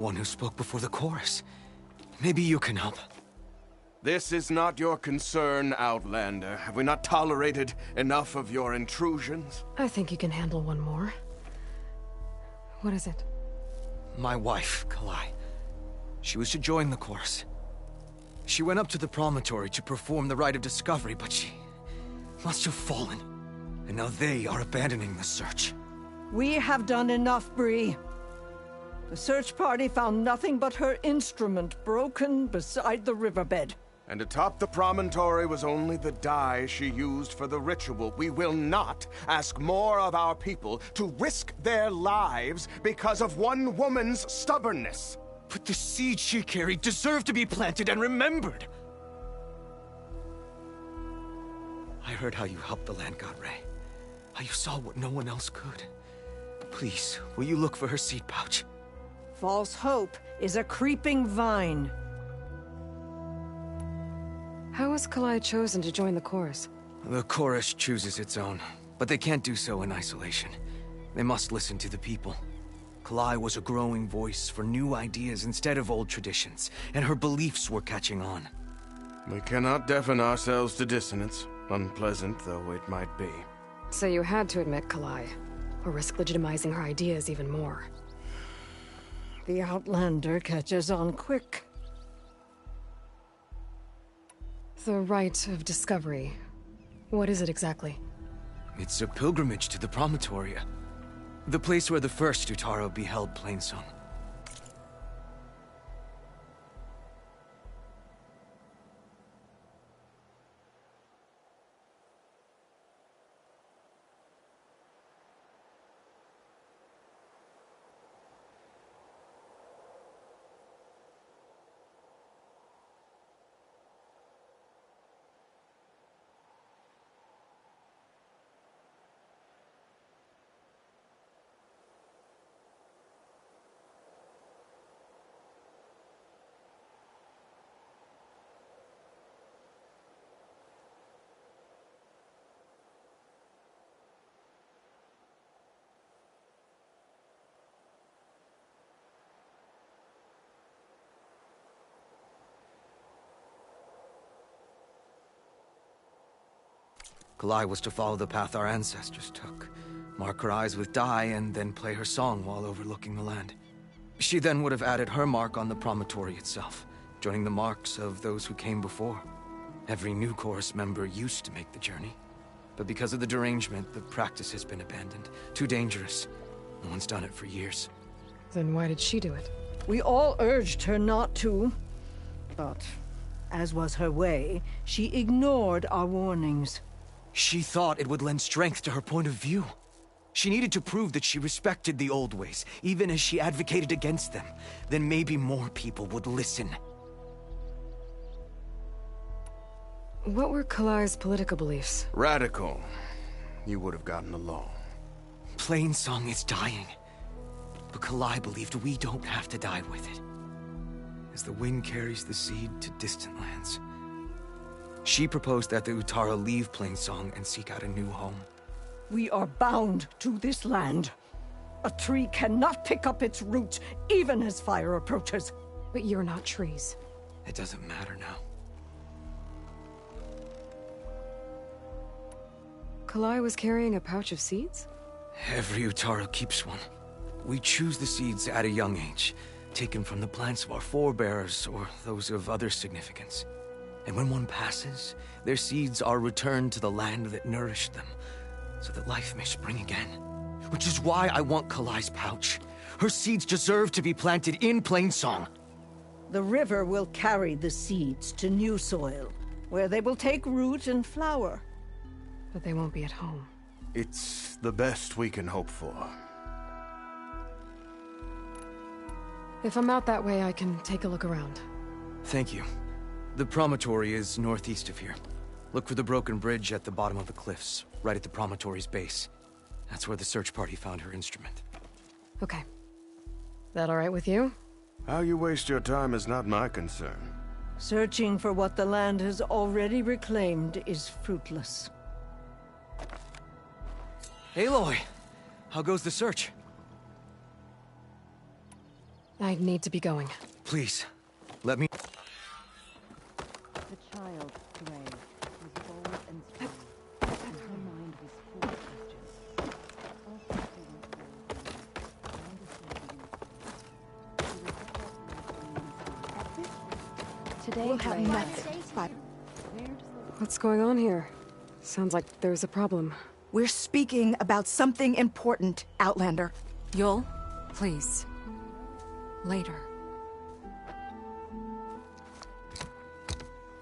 One who spoke before the chorus. Maybe you can help. This is not your concern, Outlander. Have we not tolerated enough of your intrusions? I think you can handle one more. What is it? My wife, Kalai. She was to join the chorus. She went up to the promontory to perform the rite of discovery, but she must have fallen. And now they are abandoning the search. We have done enough, Bree. The search party found nothing but her instrument broken beside the riverbed. And atop the promontory was only the dye she used for the ritual. We will not ask more of our people to risk their lives because of one woman's stubbornness. But the seed she carried deserved to be planted and remembered. I heard how you helped the land god Ray. How you saw what no one else could. Please, will you look for her seed pouch? False hope is a creeping vine. How was Kalai chosen to join the chorus? The chorus chooses its own, but they can't do so in isolation. They must listen to the people. Kalai was a growing voice for new ideas instead of old traditions, and her beliefs were catching on. We cannot deafen ourselves to dissonance, unpleasant though it might be. So you had to admit Kalai, or risk legitimizing her ideas even more. The Outlander catches on quick. The rite of discovery. What is it exactly? It's a pilgrimage to the Promontoria. The place where the first Utaro beheld Plainsong. Kalai was to follow the path our ancestors took, mark her eyes with dye, and then play her song while overlooking the land. She then would have added her mark on the promontory itself, joining the marks of those who came before. Every new chorus member used to make the journey, but because of the derangement, the practice has been abandoned. Too dangerous. No one's done it for years. Then why did she do it? We all urged her not to, but as was her way, she ignored our warnings. She thought it would lend strength to her point of view. She needed to prove that she respected the old ways, even as she advocated against them. Then maybe more people would listen. What were Kalai's political beliefs? Radical. You would have gotten along. Plainsong is dying. But Kalai believed we don't have to die with it. As the wind carries the seed to distant lands. She proposed that the Utara leave Plainsong and seek out a new home. We are bound to this land. A tree cannot pick up its roots, even as fire approaches. But you're not trees. It doesn't matter now. Kalai was carrying a pouch of seeds? Every Utara keeps one. We choose the seeds at a young age, taken from the plants of our forebears or those of other significance. And when one passes, their seeds are returned to the land that nourished them, so that life may spring again. Which is why I want Kalai's pouch. Her seeds deserve to be planted in Plainsong. The river will carry the seeds to new soil, where they will take root and flower. But they won't be at home. It's the best we can hope for. If I'm out that way, I can take a look around. Thank you. The promontory is northeast of here. Look for the broken bridge at the bottom of the cliffs, right at the promontory's base. That's where the search party found her instrument. Okay. That all right with you? How you waste your time is not my concern. Searching for what the land has already reclaimed is fruitless. Aloy! How goes the search? I need to be going. Please, let me... The child, Gray, was bold and strong, and her mind was full of questions. Also, she went today, We'll have Gray, nothing. but What's going on here? Sounds like there's a problem. We're speaking about something important, Outlander. Yul, please. Later.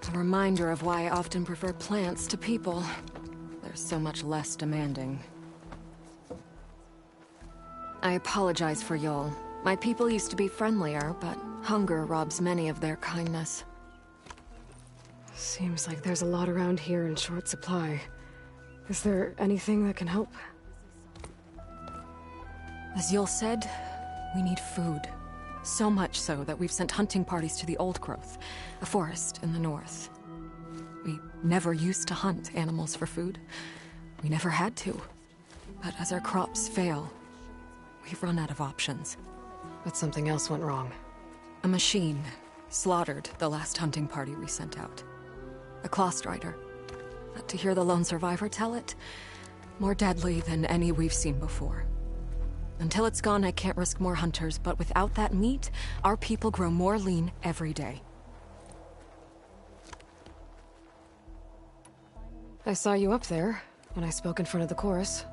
A reminder of why I often prefer plants to people. They're so much less demanding. I apologize for Yul. My people used to be friendlier, but hunger robs many of their kindness. Seems like there's a lot around here in short supply. Is there anything that can help? As Yul said, we need food. So much so that we've sent hunting parties to the Old Growth, a forest in the north. We never used to hunt animals for food. We never had to. But as our crops fail, we've run out of options. But something else went wrong. A machine slaughtered the last hunting party we sent out. A Clawstrider. But to hear the lone survivor tell it, more deadly than any we've seen before. Until it's gone, I can't risk more hunters, but without that meat, our people grow more lean every day. I saw you up there when I spoke in front of the chorus.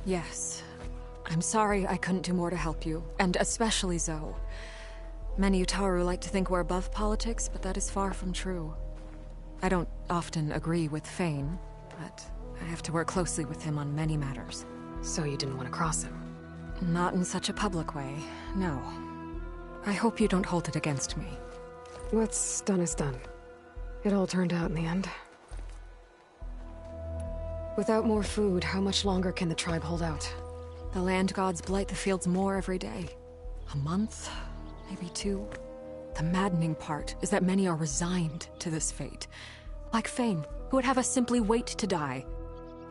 Yes. I'm sorry I couldn't do more to help you, and especially Zoe. Many Utaru like to think we're above politics, but that is far from true. I don't often agree with Fane, but I have to work closely with him on many matters. So you didn't want to cross him? Not in such a public way, no. I hope you don't hold it against me. What's done is done. It all turned out in the end. Without more food, how much longer can the tribe hold out? The land gods blight the fields more every day. A month? Maybe 2? The maddening part is that many are resigned to this fate. Like Fane, who would have us simply wait to die.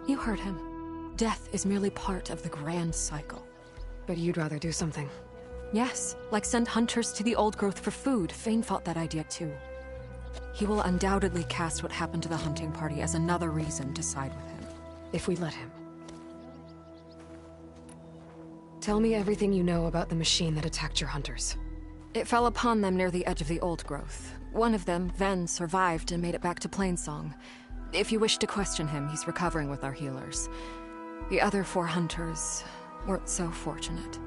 You heard him. Death is merely part of the grand cycle. But you'd rather do something. Yes, like send hunters to the Old Growth for food. Fane fought that idea too. He will undoubtedly cast what happened to the hunting party as another reason to side with him. If we let him. Tell me everything you know about the machine that attacked your hunters. It fell upon them near the edge of the Old Growth. One of them, Ven, survived and made it back to Plainsong. If you wish to question him, he's recovering with our healers. The other 4 hunters weren't so fortunate.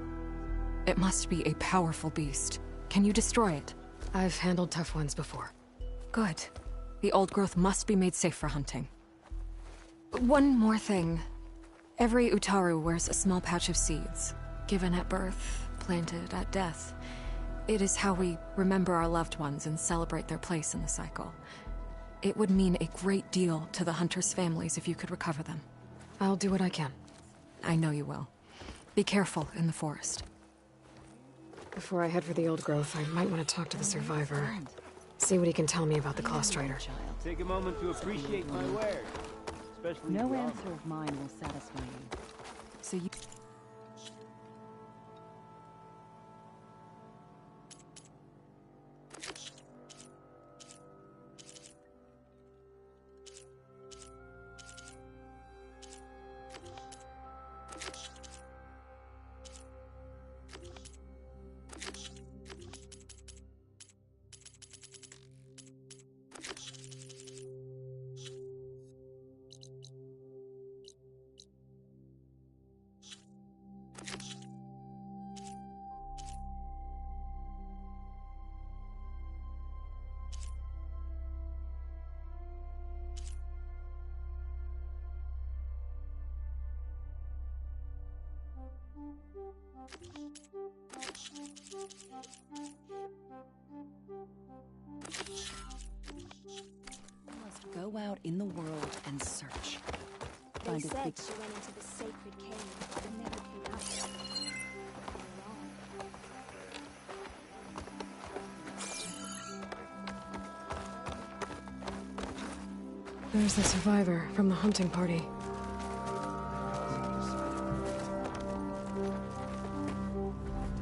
It must be a powerful beast. Can you destroy it? I've handled tough ones before. Good. The Old Growth must be made safe for hunting. One more thing. Every Utaru wears a small pouch of seeds, given at birth, planted at death. It is how we remember our loved ones and celebrate their place in the cycle. It would mean a great deal to the hunters' families if you could recover them. I'll do what I can. I know you will. Be careful in the forest. Before I head for the Old Growth, I might want to talk to the survivor. See what he can tell me about the Clawstrider. Take a moment to appreciate my wares. Especially no answer of mine will satisfy you. So you... Must go out in the world and search. They Find a said big she went into the sacred cave and never came out. There's the survivor from the hunting party.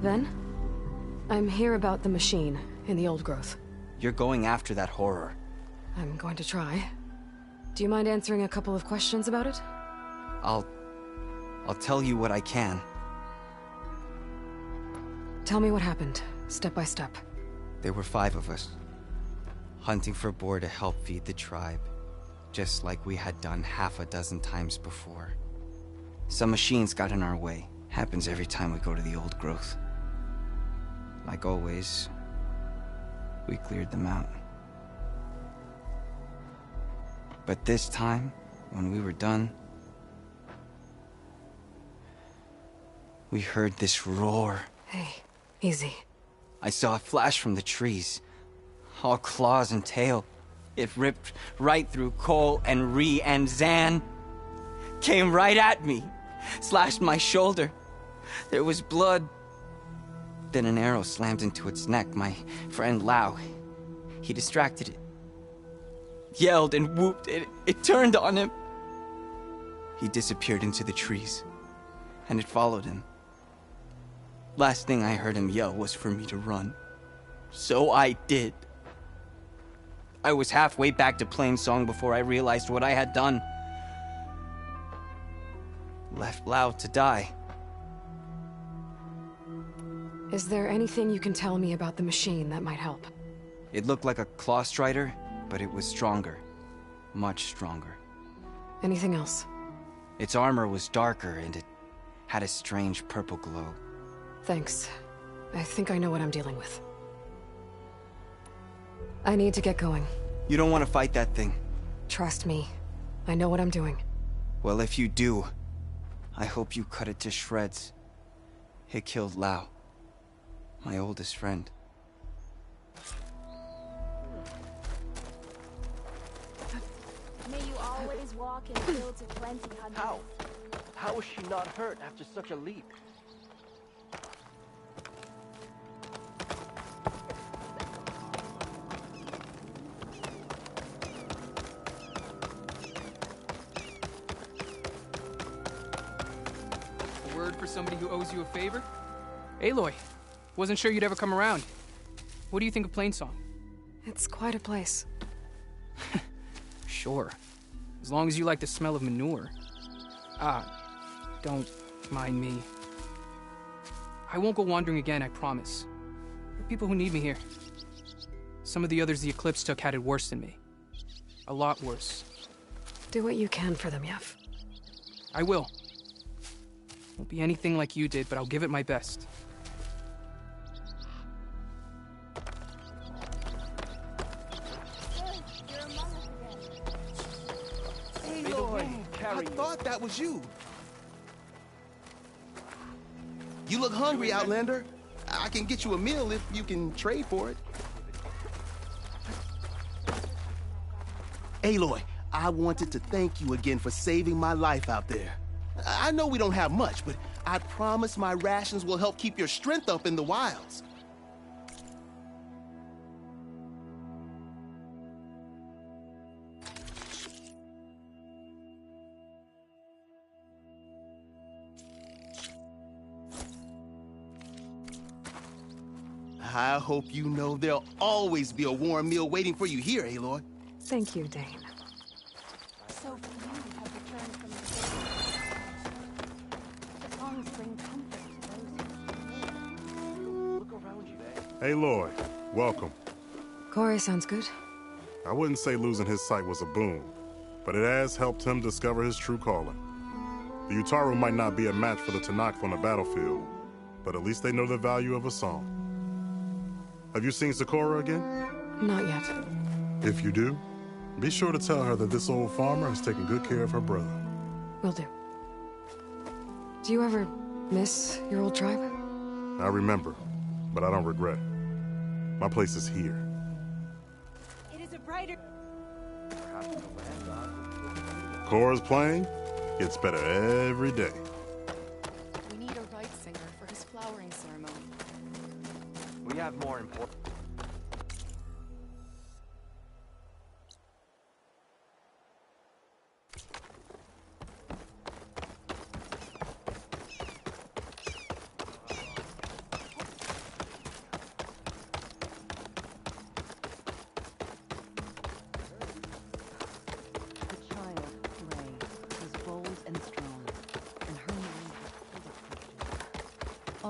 Then? I'm here about the machine in the Old Growth. You're going after that horror. I'm going to try. Do you mind answering a couple of questions about it? I'll tell you what I can. Tell me what happened, step by step. There were 5 of us, hunting for boar to help feed the tribe, just like we had done half a dozen times before. Some machines got in our way. Happens every time we go to the Old Growth. Like always, we cleared them out. But this time, when we were done, we heard this roar. Hey, easy. I saw a flash from the trees, all claws and tail. It ripped right through Cole and Ree, and Zan came right at me, slashed my shoulder. There was blood. Then an arrow slammed into its neck. My friend Lau, he distracted it. Yelled and whooped. It turned on him. He disappeared into the trees, and it followed him. Last thing I heard him yell was for me to run. So I did. I was halfway back to Plainsong before I realized what I had done. Left Lau to die. Is there anything you can tell me about the machine that might help? It looked like a claw strider, but it was stronger. Much stronger. Anything else? Its armor was darker, and it had a strange purple glow. Thanks. I think I know what I'm dealing with. I need to get going. You don't want to fight that thing. Trust me. I know what I'm doing. Well, if you do, I hope you cut it to shreds. It killed Lau, my oldest friend. May you always walk in fields of plenty, Hunter. How? How is she not hurt after such a leap? A word for somebody who owes you a favor? Aloy, wasn't sure you'd ever come around. What do you think of Plainsong? It's quite a place. Sure. As long as you like the smell of manure. Don't mind me. I won't go wandering again, I promise. There are people who need me here. Some of the others the Eclipse took had it worse than me. A lot worse. Do what you can for them, Yev. I will. Won't be anything like you did, but I'll give it my best. I thought that was you. You look hungry, Outlander. I can get you a meal if you can trade for it. Aloy, I wanted to thank you again for saving my life out there. I know we don't have much, but I promise my rations will help keep your strength up in the wilds. I hope you know there'll always be a warm meal waiting for you here, Aloy. Thank you, Dane. So few have returned from the grave. The songs bring comfort to those who Look around you, Aloy, welcome. Corey sounds good. I wouldn't say losing his sight was a boon, but it has helped him discover his true calling. The Utaru might not be a match for the Tenakth on the battlefield, but at least they know the value of a song. Have you seen Sakura again? Not yet. If you do, be sure to tell her that this old farmer has taken good care of her brother. Will do. Do you ever miss your old tribe? I remember, but I don't regret. My place is here. It is a brighter... Cora's playing gets better every day. We need a right singer for his flowering ceremony. We have more important...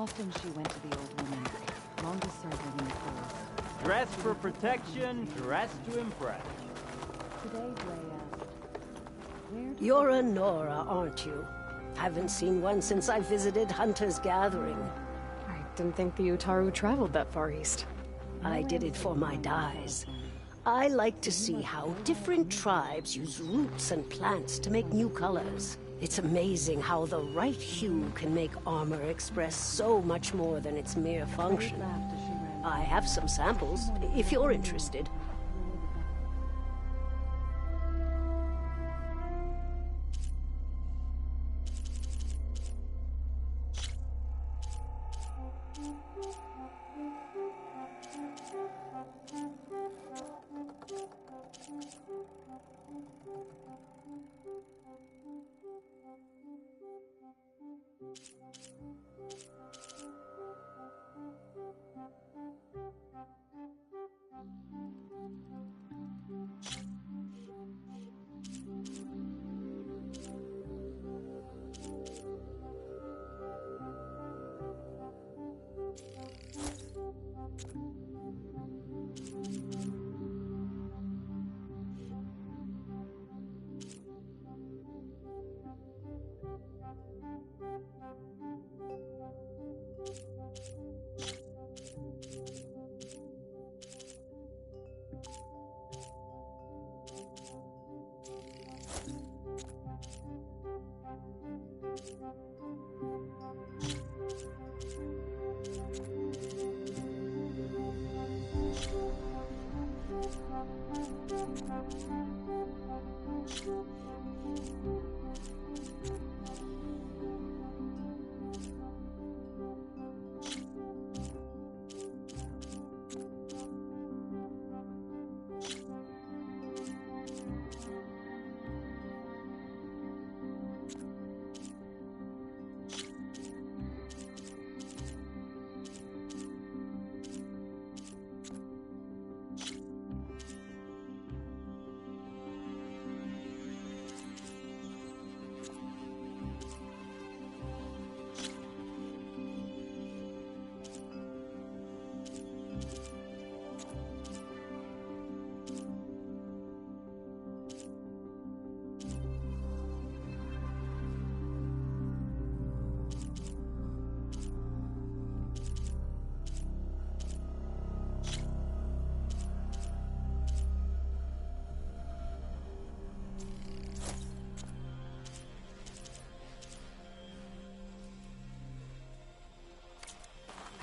Often she went to the old woman, longest serving in the forest. Dress for protection, dress to impress. Today, Gray asked, You're a Nora, aren't you? Haven't seen one since I visited Hunter's Gathering. I didn't think the Utaru traveled that far east. I did it for my dyes. I like to see how different tribes use roots and plants to make new colors. It's amazing how the right hue can make armor express so much more than its mere function. I have some samples, if you're interested.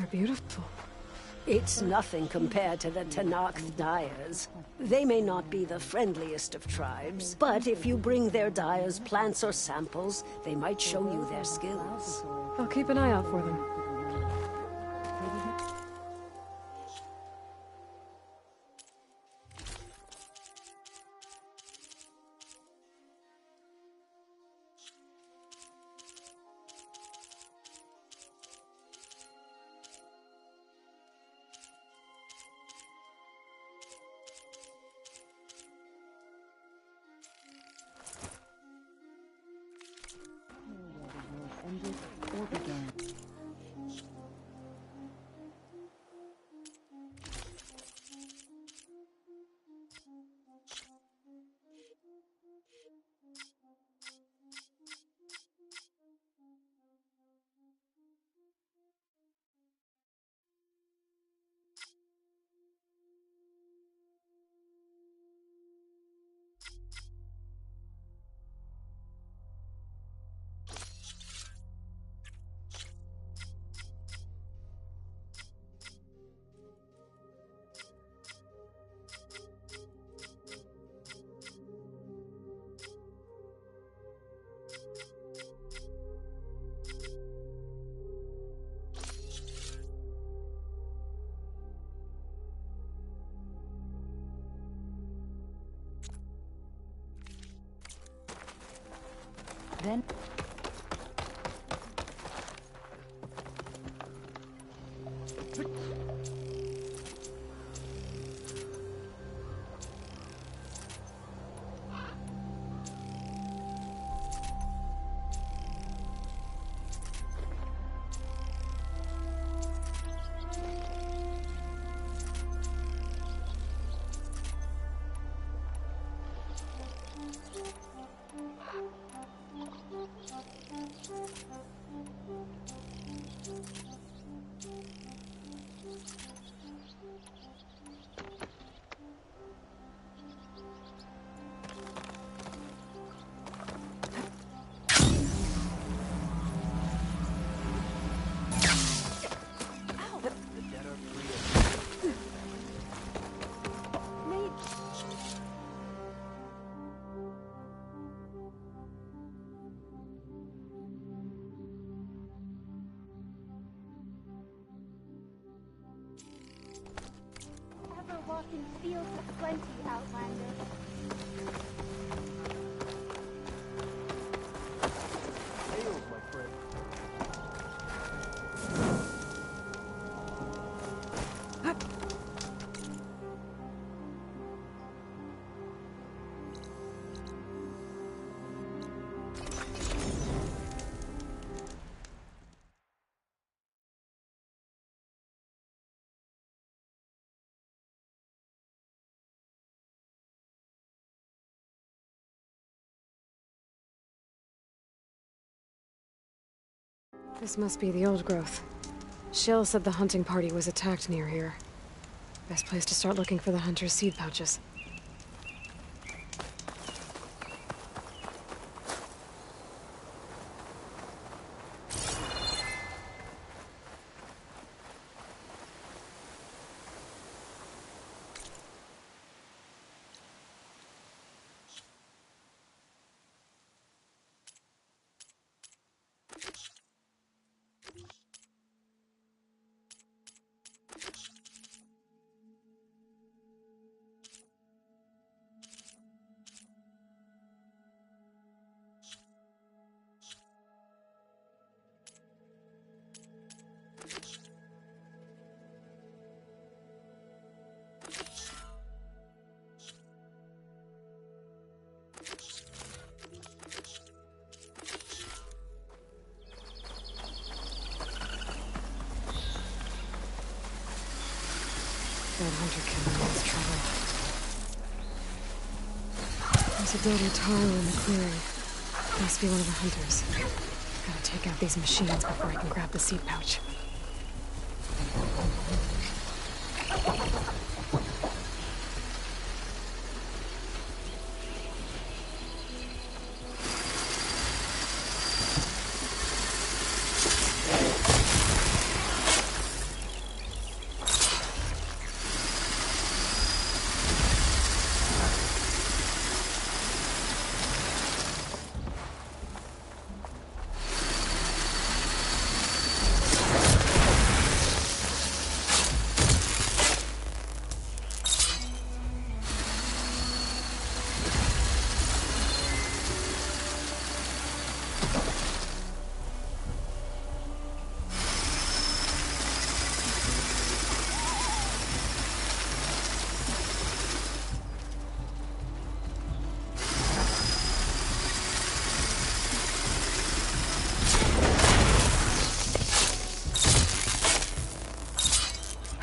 They're beautiful. It's nothing compared to the Tenakth dyers. They may not be the friendliest of tribes, but if you bring their dyers plants or samples, they might show you their skills. I'll keep an eye out for them. ended or began. Then walk in fields of plenty, Outlander. Hails, my friend. This must be the old growth. Shale said the hunting party was attacked near here. Best place to start looking for the hunter's seed pouches. That hunter killer means trouble. There's a dead Utaru in the clearing. Must be one of the hunters. Gotta take out these machines before I can grab the seed pouch.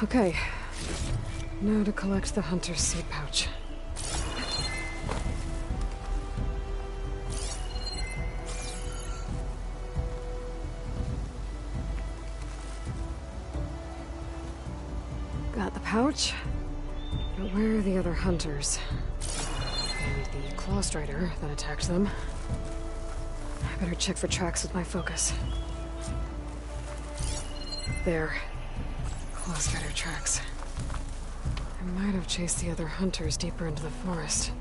Okay. Now to collect the hunter's seed pouch. Got the pouch, but where are the other hunters? And the Clawstrider that attacked them. I better check for tracks with my focus. There. Clawstrider tracks. I might have chased the other hunters deeper into the forest.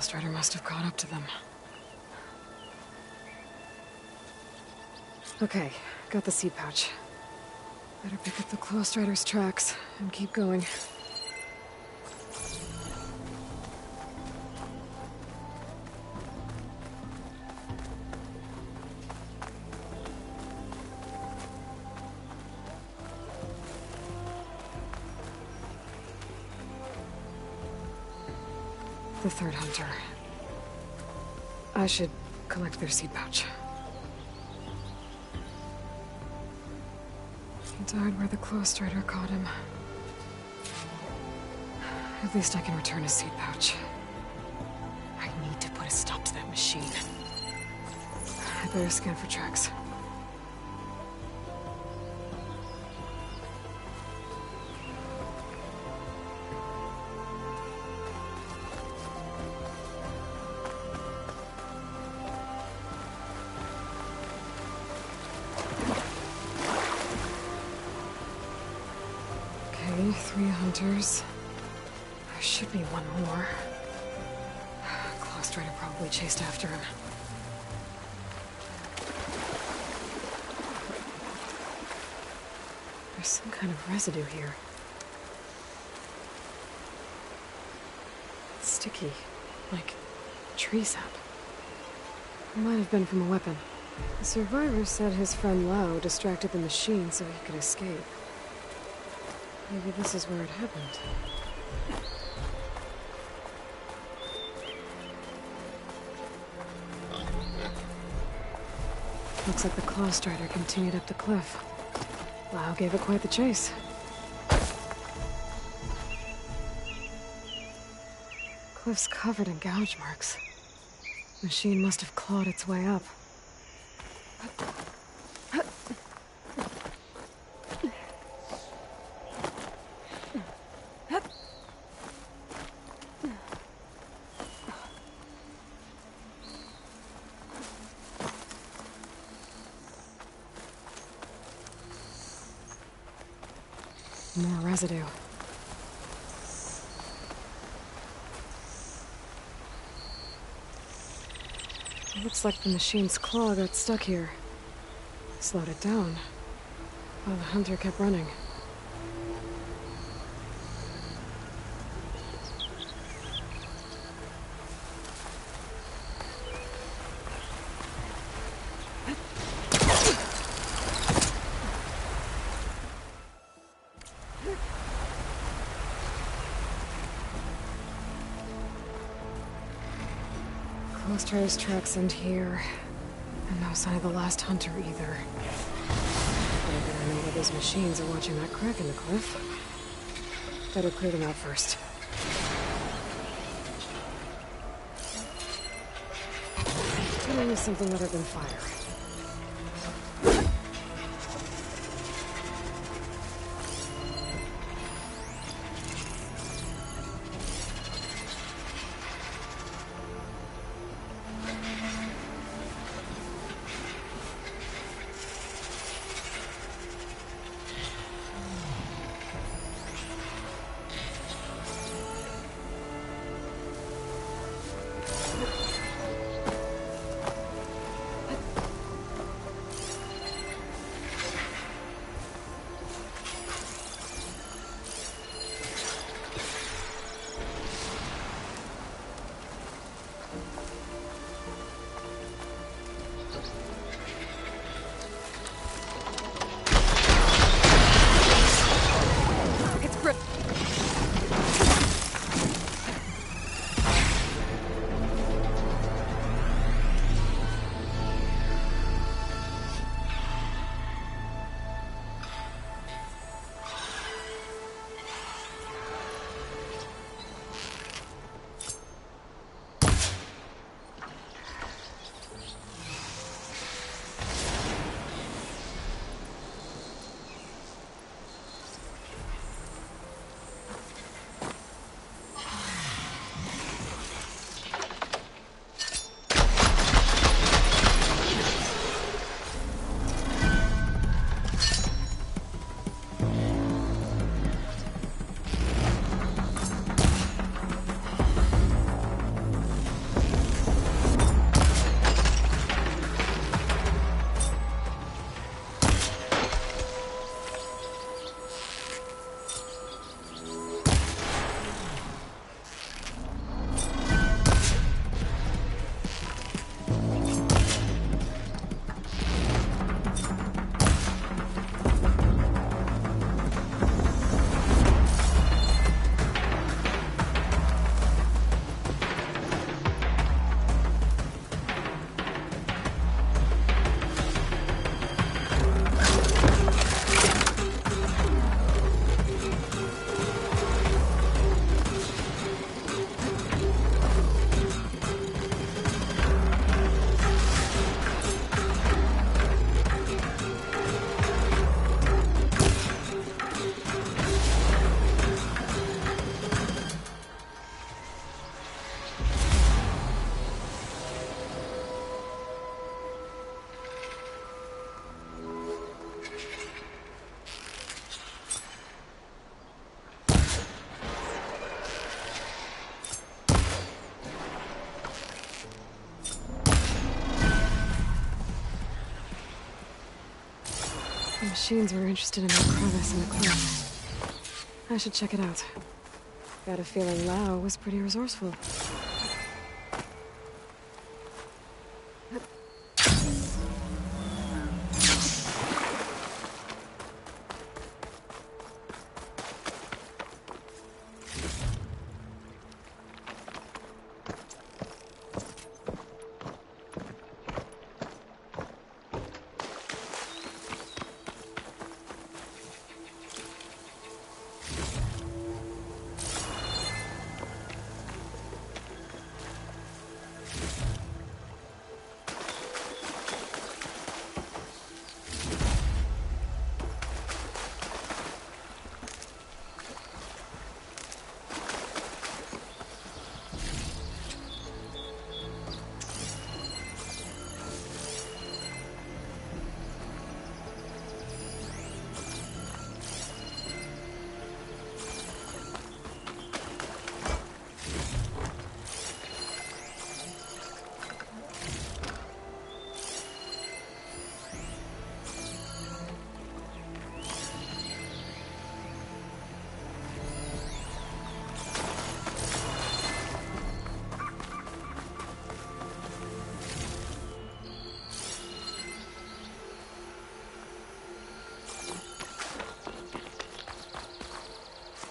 Strider must have caught up to them. Okay, got the seed pouch. Better pick up the Claw Strider's tracks and keep going. The third hunter. I should collect their seed pouch. He died where the Claw Strider caught him. At least I can return his seed pouch. I need to put a stop to that machine. I better scan for tracks. Okay, 3 hunters. There should be one more. Claw Strider probably chased after him. There's some kind of residue here. It's sticky, like tree sap. It might have been from a weapon. The survivor said his friend Lao distracted the machine so he could escape. Maybe this is where it happened. Looks like the Claw Strider continued up the cliff. Lao gave it quite the chase. Cliff's covered in gouge marks. Machine must have clawed its way up. More residue. It looks like the machine's claw got stuck here. Slowed it down, while the hunter kept running. Claw Strider's tracks end here, and no sign of the last hunter either. I better know that those machines are watching that crack in the cliff. Better clear them out first. Maybe something other than fire. machines were interested in that crevice in the cliff. I should check it out. Got a feeling Lao was pretty resourceful.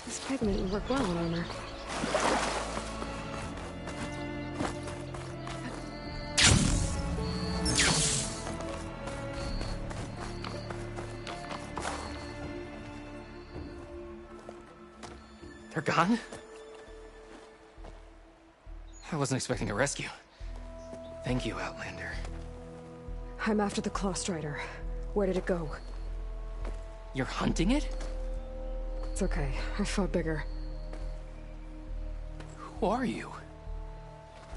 This pigment would work well on armor. They're gone? I wasn't expecting a rescue. Thank you, Outlander. I'm after the Claw Strider. Where did it go? You're hunting it? It's okay. I fought bigger. Who are you?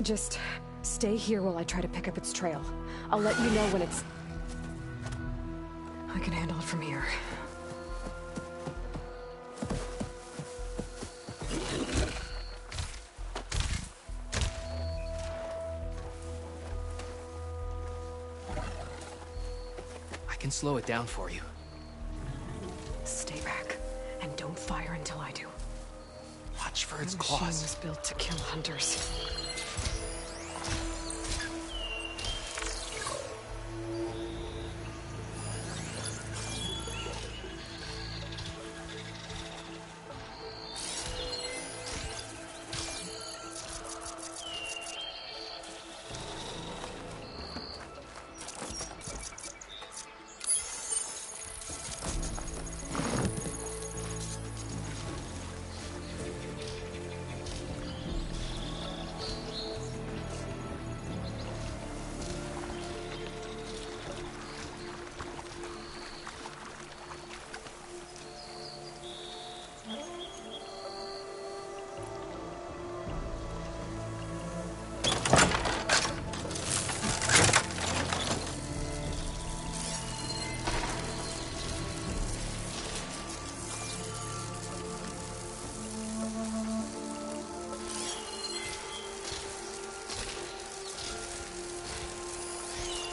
Just stay here while I try to pick up its trail. I'll let you know when it's... I can handle it from here. I can slow it down for you. Stay back, and don't fire until I do. Watch for its The claws. machine was built to kill hunters.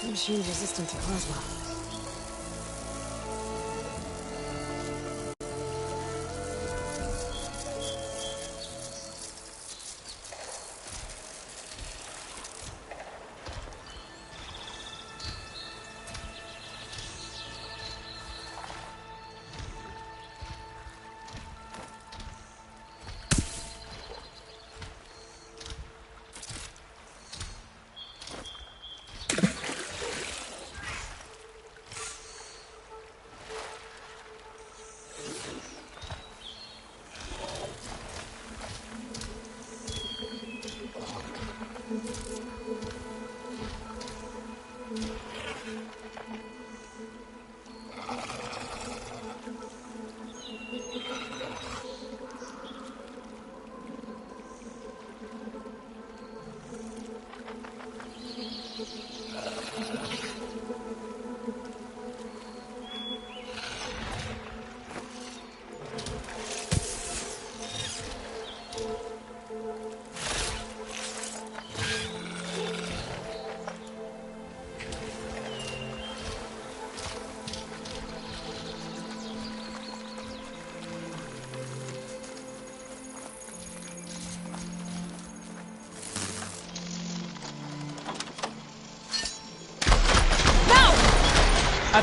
The machine's resistant to plasma.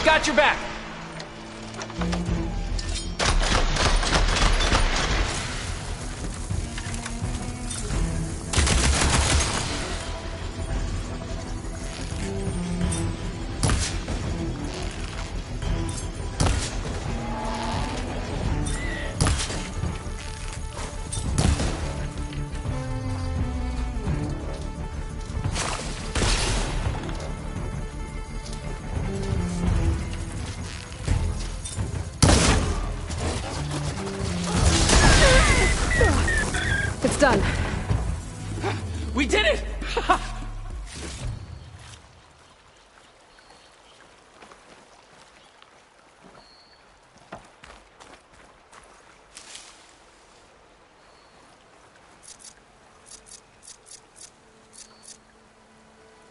I've got your back! It's done. We did it!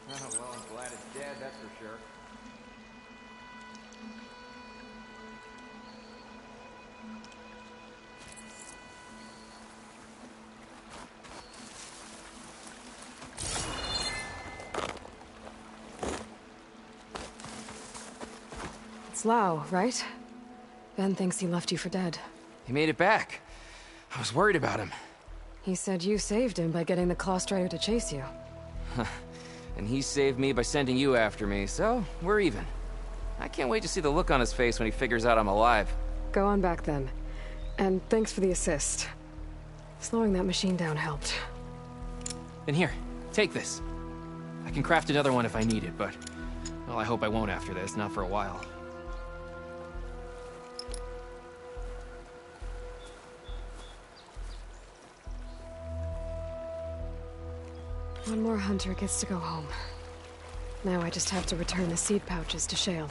Well, I'm glad it's dead, that's for sure. It's Lau, right? Ben thinks he left you for dead. He made it back. I was worried about him. He said you saved him by getting the Claw Strider to chase you. And he saved me by sending you after me, so we're even. I can't wait to see the look on his face when he figures out I'm alive. Go on back then. And thanks for the assist. Slowing that machine down helped. Then here, take this. I can craft another one if I need it, but... well, I hope I won't after this, not for a while. One more hunter gets to go home. Now I just have to return the seed pouches to Shale.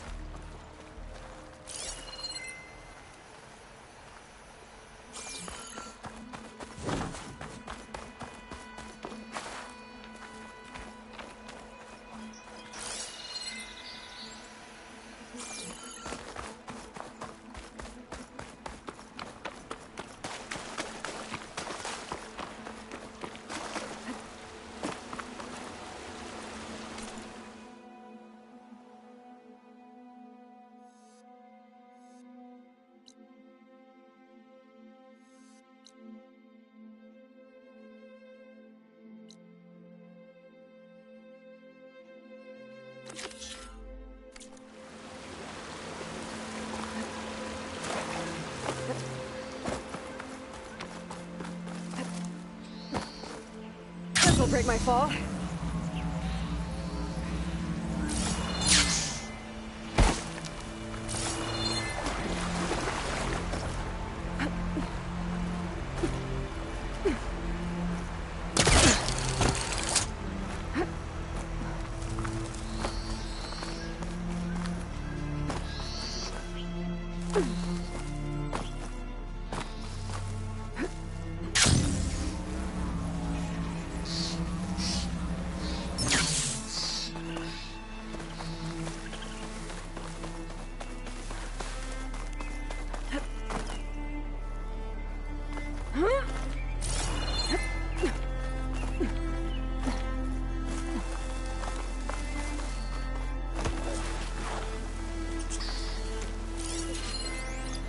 This'll break my fall.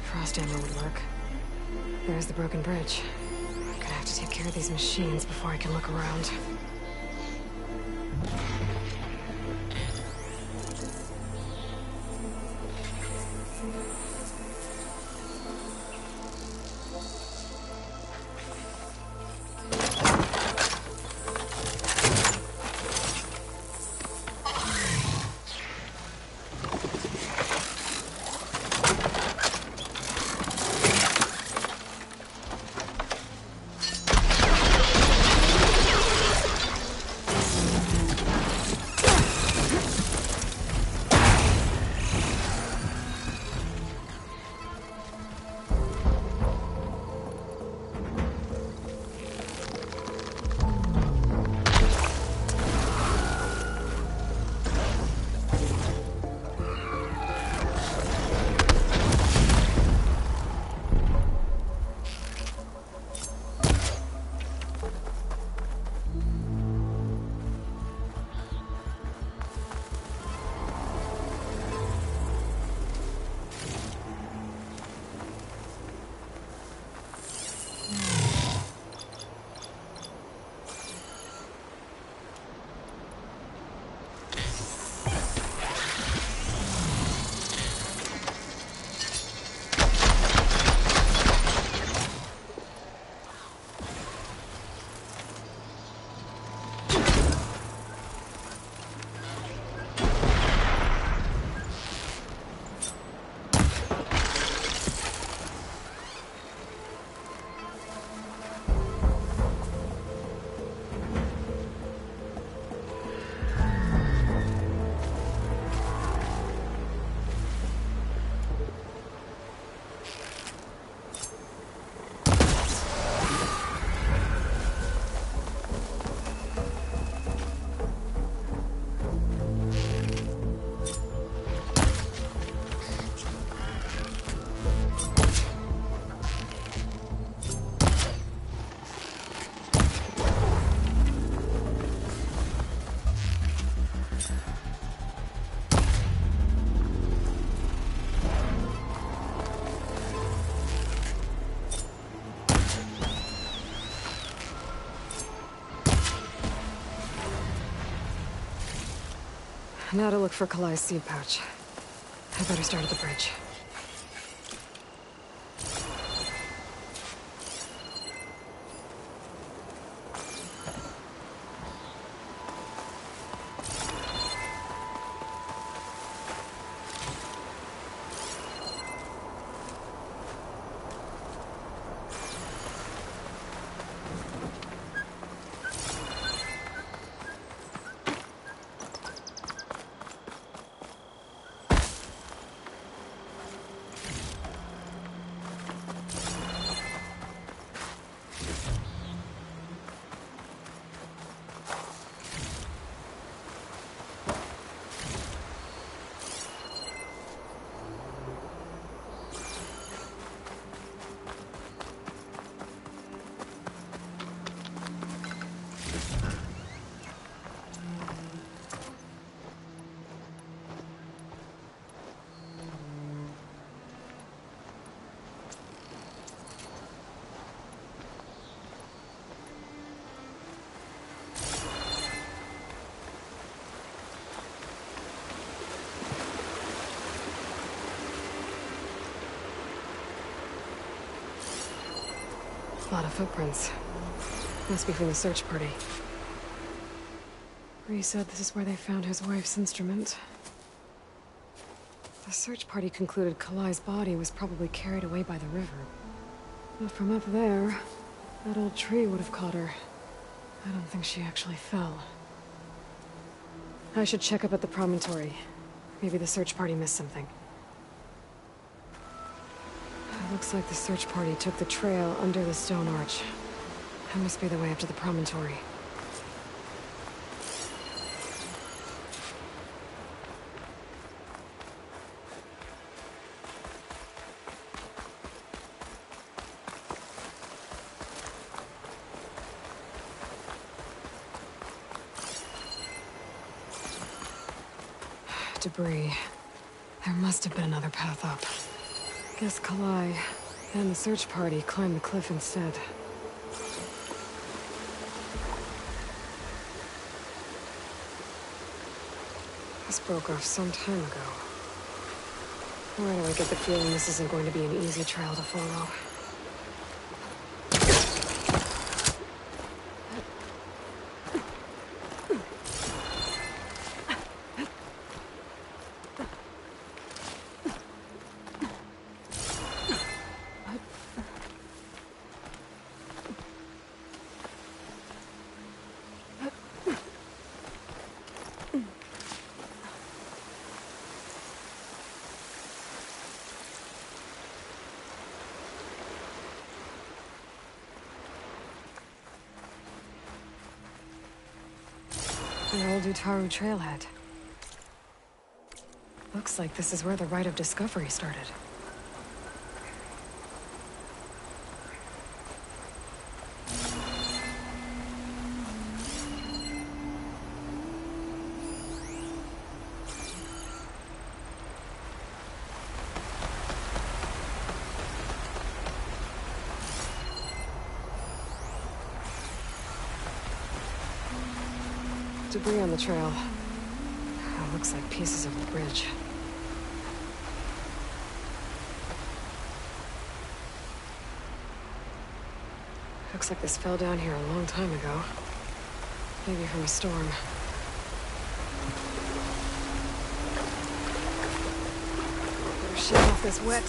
Frost ammo would work. There's the broken bridge. I'm gonna have to take care of these machines before I can look around. Now to look for Kalai's seed pouch. I better start at the bridge. A lot of footprints. Must be from the search party. Bree said this is where they found his wife's instrument. The search party concluded Kalai's body was probably carried away by the river. But from up there, that old tree would have caught her. I don't think she actually fell. I should check up at the promontory. Maybe the search party missed something. It looks like the search party took the trail under the stone arch. That must be the way up to the promontory. Debris. There must have been another path up. Guess Kalai and the search party climbed the cliff instead. This broke off some time ago. Why do I get the feeling this isn't going to be an easy trail to follow? An old Utaru trailhead. Looks like this is where the Rite of Discovery started. Debris on the trail. It looks like pieces of the bridge. Looks like this fell down here a long time ago. Maybe from a storm. Better shake off this wet.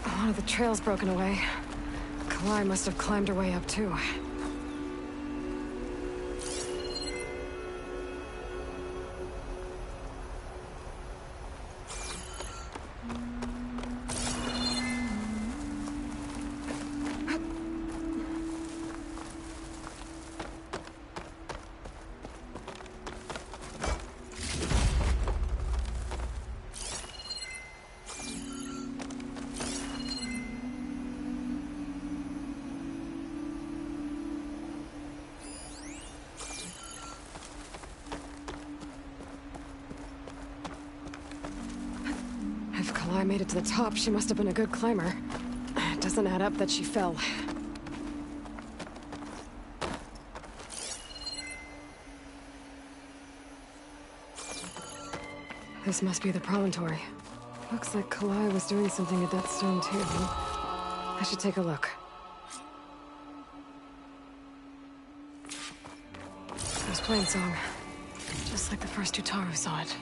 One of the trail's broken away. Kalai must have climbed her way up too. Kalai made it to the top, she must have been a good climber. It doesn't add up that she fell. This must be the promontory. Looks like Kalai was doing something at that stone too. I should take a look. There's Plainsong. Just like the first Utaru saw it.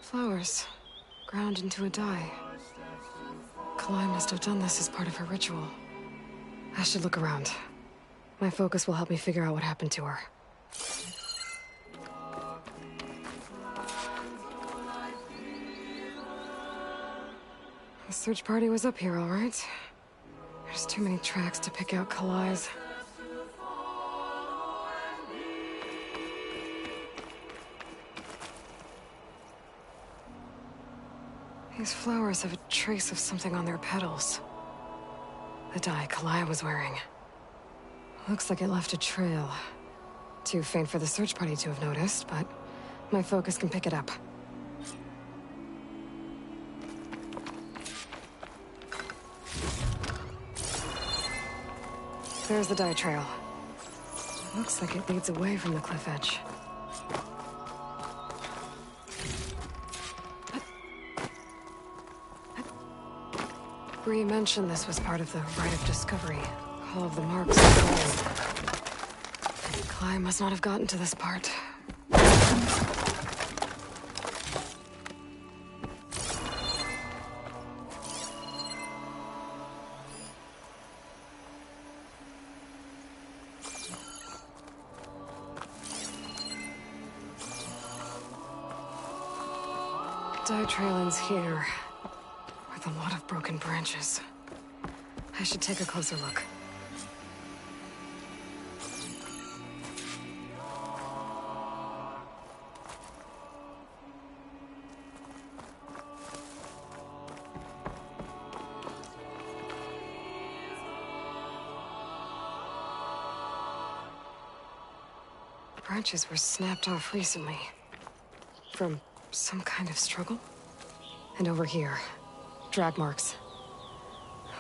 Flowers, ground into a dye. Kalai must have done this as part of her ritual. I should look around. My focus will help me figure out what happened to her. The search party was up here, all right. There's too many tracks to pick out Kalai's. These flowers have a trace of something on their petals. The dye Kalai was wearing. Looks like it left a trail. Too faint for the search party to have noticed, but my focus can pick it up. There's the dye trail. Looks like it leads away from the cliff edge. Bree mentioned this was part of the Rite of Discovery. All of the marks of gold. Kalai must not have gotten to this part. Dye trail ends here. A lot of broken branches. I should take a closer look. The branches were snapped off recently. From some kind of struggle. And over here. Drag marks.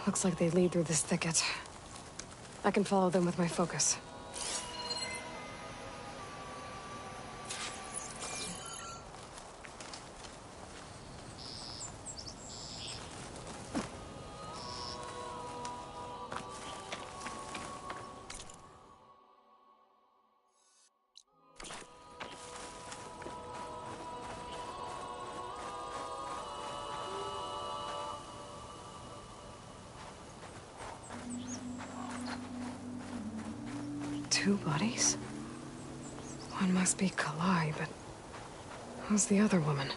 Looks like they lead through this thicket. I can follow them with my focus. Two bodies? One must be Kalai, but who's the other woman?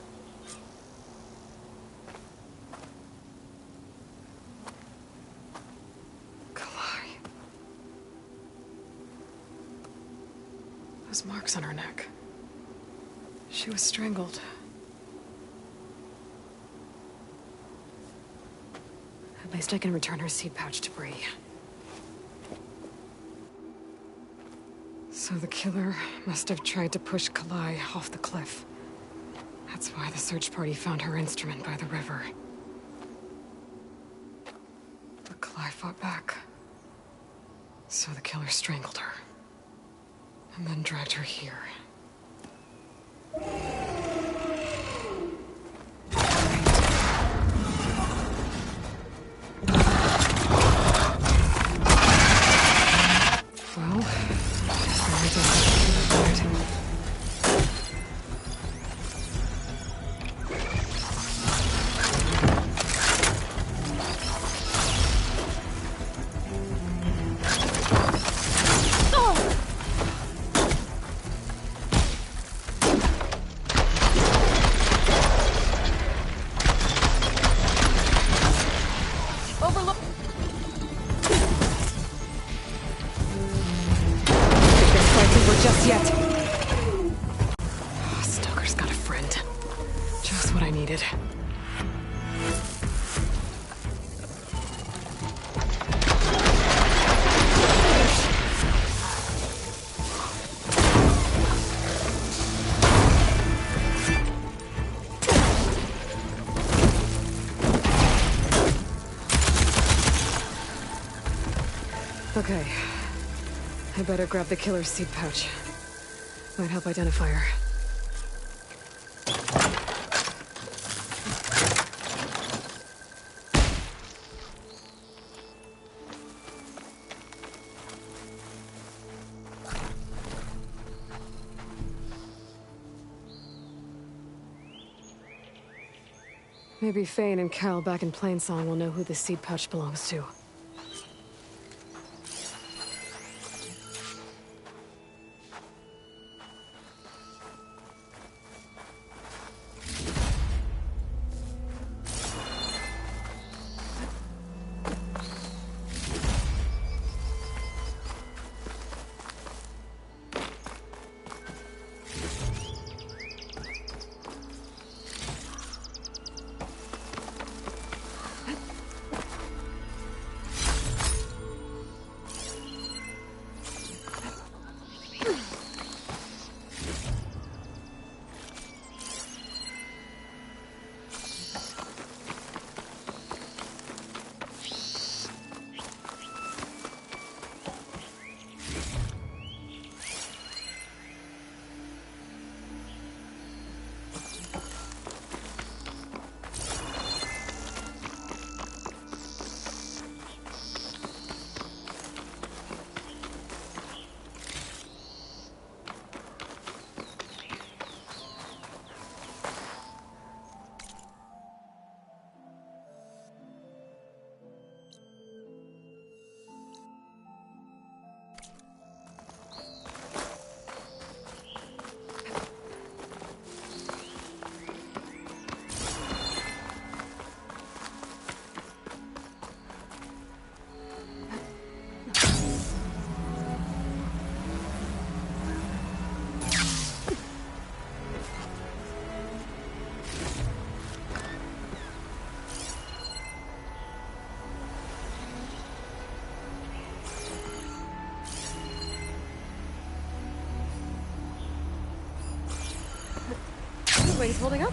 Kalai. Those marks on her neck. She was strangled. At least I can return her seed pouch to Bree. So the killer must have tried to push Kalai off the cliff. That's why the search party found her instrument by the river. But Kalai fought back. So the killer strangled her. And then dragged her here. just yet. Stoker's got a friend. Just what I needed. Okay. I better grab the killer's seed pouch. Might help identify her. Maybe Fane and Cal back in Plainsong will know who the seed pouch belongs to. Wings holding up?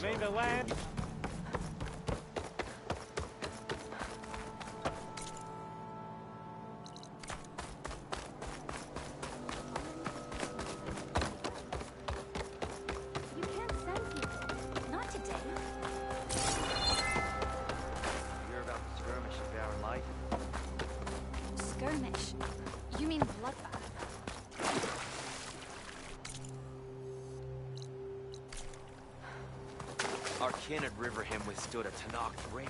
Made the land. You can't send people. Not today. Hear about the skirmish at Barren Light? Skirmish. You mean bloodbath? Our kin at Riverham withstood a Tenakth raid.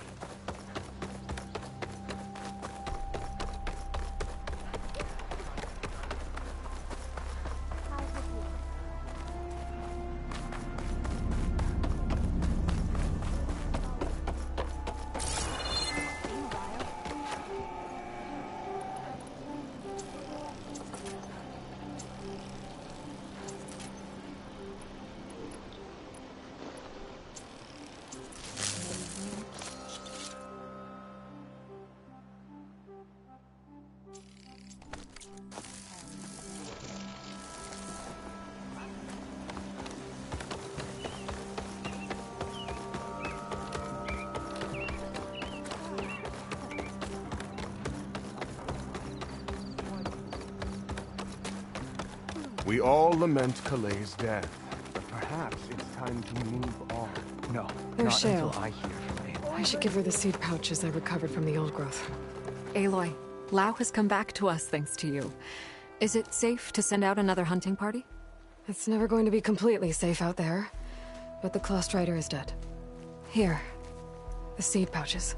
We all lament Kaleigh's death, but perhaps it's time to move on. No, Where's not Shale? until I hear from Aloy. I should give her the seed pouches I recovered from the old growth. Aloy, Lao has come back to us thanks to you. Is it safe to send out another hunting party? It's never going to be completely safe out there, but the Clost Rider is dead. Here, the seed pouches.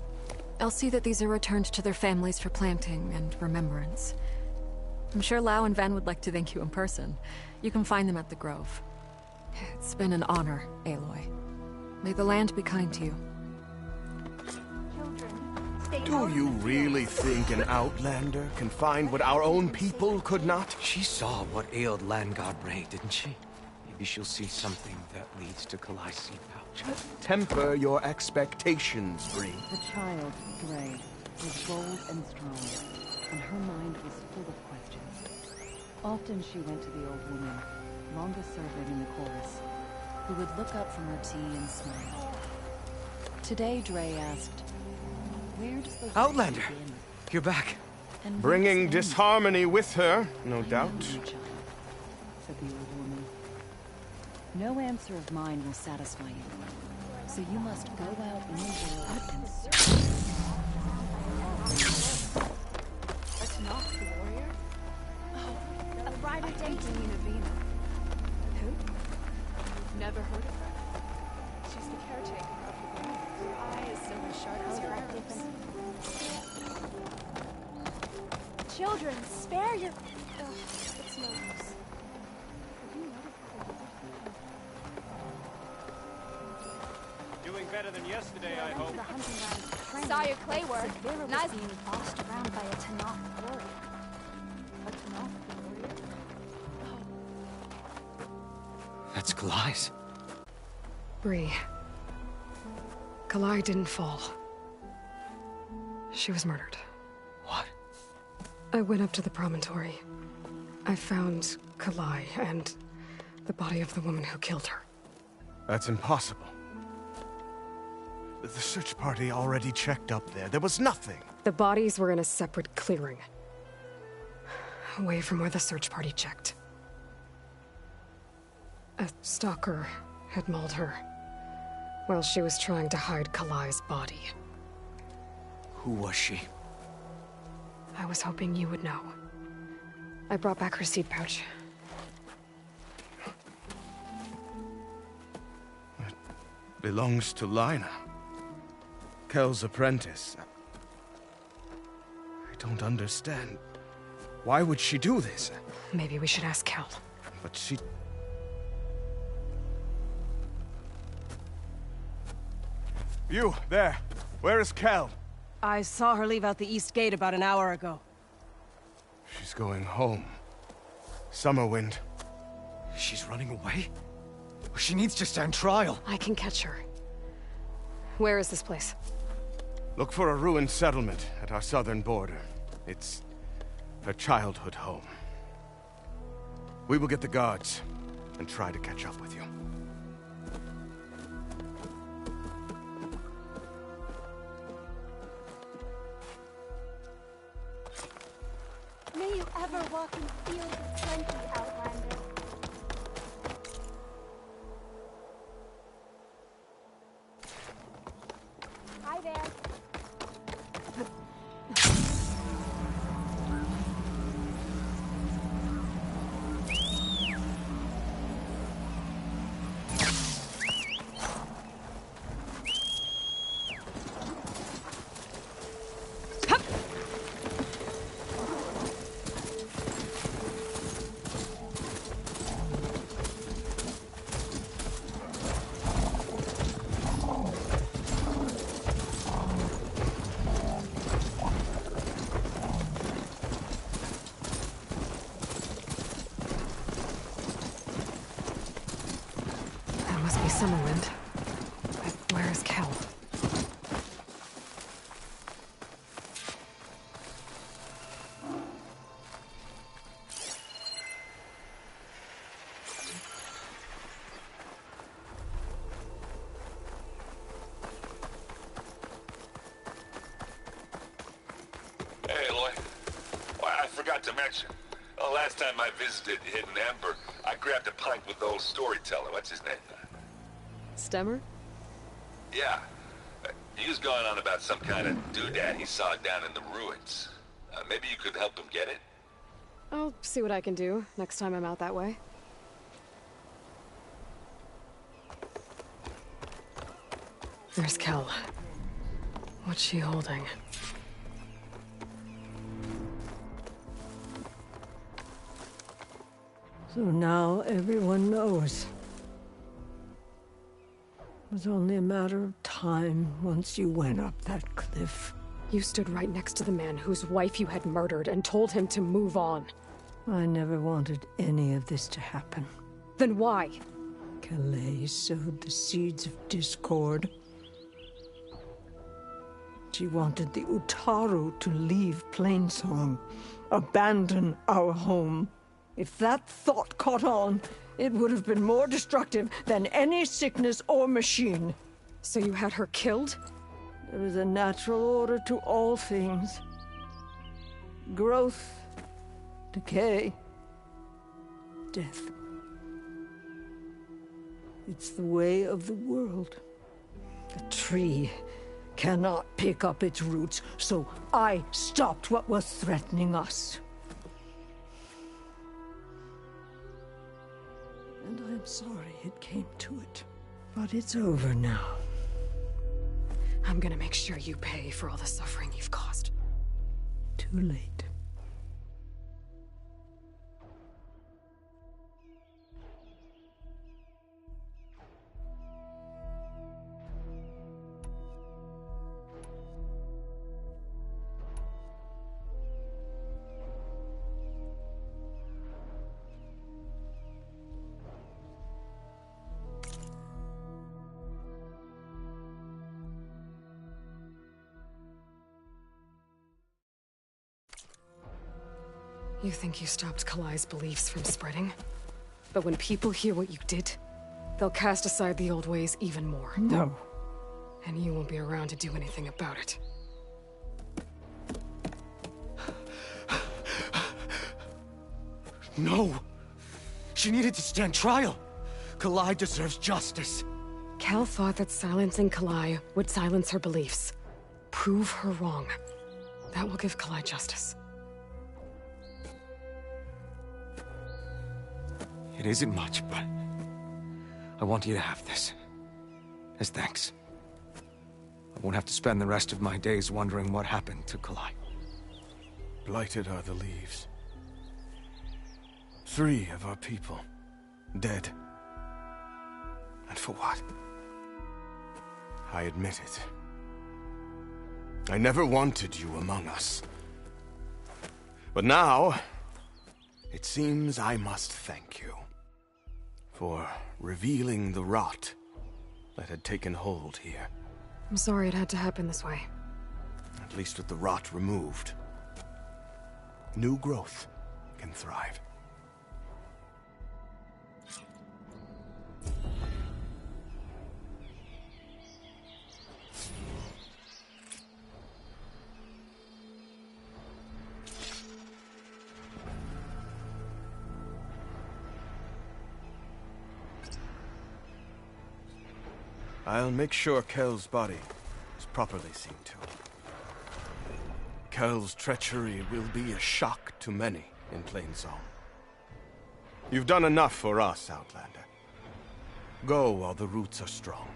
I'll see that these are returned to their families for planting and remembrance. I'm sure Lao and Ven would like to thank you in person. You can find them at the Grove. It's been an honor, Aloy. May the land be kind to you. Do you really think an Outlander can find what our own people could not? She saw what ailed Landgod Ray, didn't she? Maybe she'll see something that leads to Kaleigh's seed pouch. Temper your expectations, Bree. The child, Dre, was bold and strong, and her mind was full of questions. Often she went to the old woman, longest serving in the chorus, who would look up from her tea and smile. Today, Dre asked, where does the Outlander! You're back. And Bringing disharmony with her, no doubt. Said the old woman. No answer of mine will satisfy you, so you must go out in the world and search. A Tenakth warrior? Oh, a rider dating Navina. Who? Never heard of her. She's the caretaker of the grounds. Her eye is so sharp as your arrows. Children, spare your... Ugh, it's no use. Doing better than yesterday, I hope. Saw your clay work. Nice being bossed around by a Tenakth warrior. A Tenakth warrior? That's Kaleigh's. Bree. Kaleigh didn't fall. She was murdered. What? I went up to the promontory. I found Kaleigh and the body of the woman who killed her. That's impossible. The search party already checked up there. There was nothing. The bodies were in a separate clearing. Away from where the search party checked. A stalker had mauled her while she was trying to hide Kaleigh's body. Who was she? I was hoping you would know. I brought back her seed pouch. It belongs to Lina. Kel's apprentice. I don't understand. Why would she do this? Maybe we should ask Kel. But she... You, there. Where is Kel? I saw her leave out the east gate about an hour ago. She's going home. Summerwind. She's running away? She needs to stand trial. I can catch her. Where is this place? Look for a ruined settlement at our southern border. It's her childhood home. We will get the guards and try to catch up with you. May you ever walk in fields of plenty, Outlander. Hi there. Summerwind. But where is Kel? Hey, Aloy. Well, I forgot to mention. Well, last time I visited Hidden Ember, I grabbed a pint with the old storyteller. What's his name? Stemmer? Yeah. He was going on about some kind of doodad he saw down in the ruins. Maybe you could help him get it? I'll see what I can do next time I'm out that way. There's Kel. What's she holding? So now everyone knows. It was only a matter of time once you went up that cliff. You stood right next to the man whose wife you had murdered and told him to move on. I never wanted any of this to happen. Then why? Kalei sowed the seeds of discord. She wanted the Utaru to leave Plainsong, abandon our home. If that thought caught on, it would have been more destructive than any sickness or machine. So you had her killed? There is a natural order to all things. Growth, decay, death. It's the way of the world. The tree cannot pick up its roots, so I stopped what was threatening us. And I'm sorry it came to it. But it's over now. I'm gonna make sure you pay for all the suffering you've caused. Too late. You think you stopped Kalai's beliefs from spreading? But when people hear what you did, they'll cast aside the old ways even more. No. And you won't be around to do anything about it. No! She needed to stand trial! Kalai deserves justice. Kel thought that silencing Kalai would silence her beliefs. Prove her wrong. That will give Kalai justice. It isn't much, but I want you to have this. As thanks. I won't have to spend the rest of my days wondering what happened to Kalai. Blighted are the leaves. 3 of our people dead. And for what? I admit it. I never wanted you among us. But now, it seems I must thank you for revealing the rot that had taken hold here. I'm sorry it had to happen this way. At least with the rot removed, new growth can thrive. I'll make sure Kel's body is properly seen to. Kel's treachery will be a shock to many in Plainsong. You've done enough for us, Outlander. Go while the roots are strong.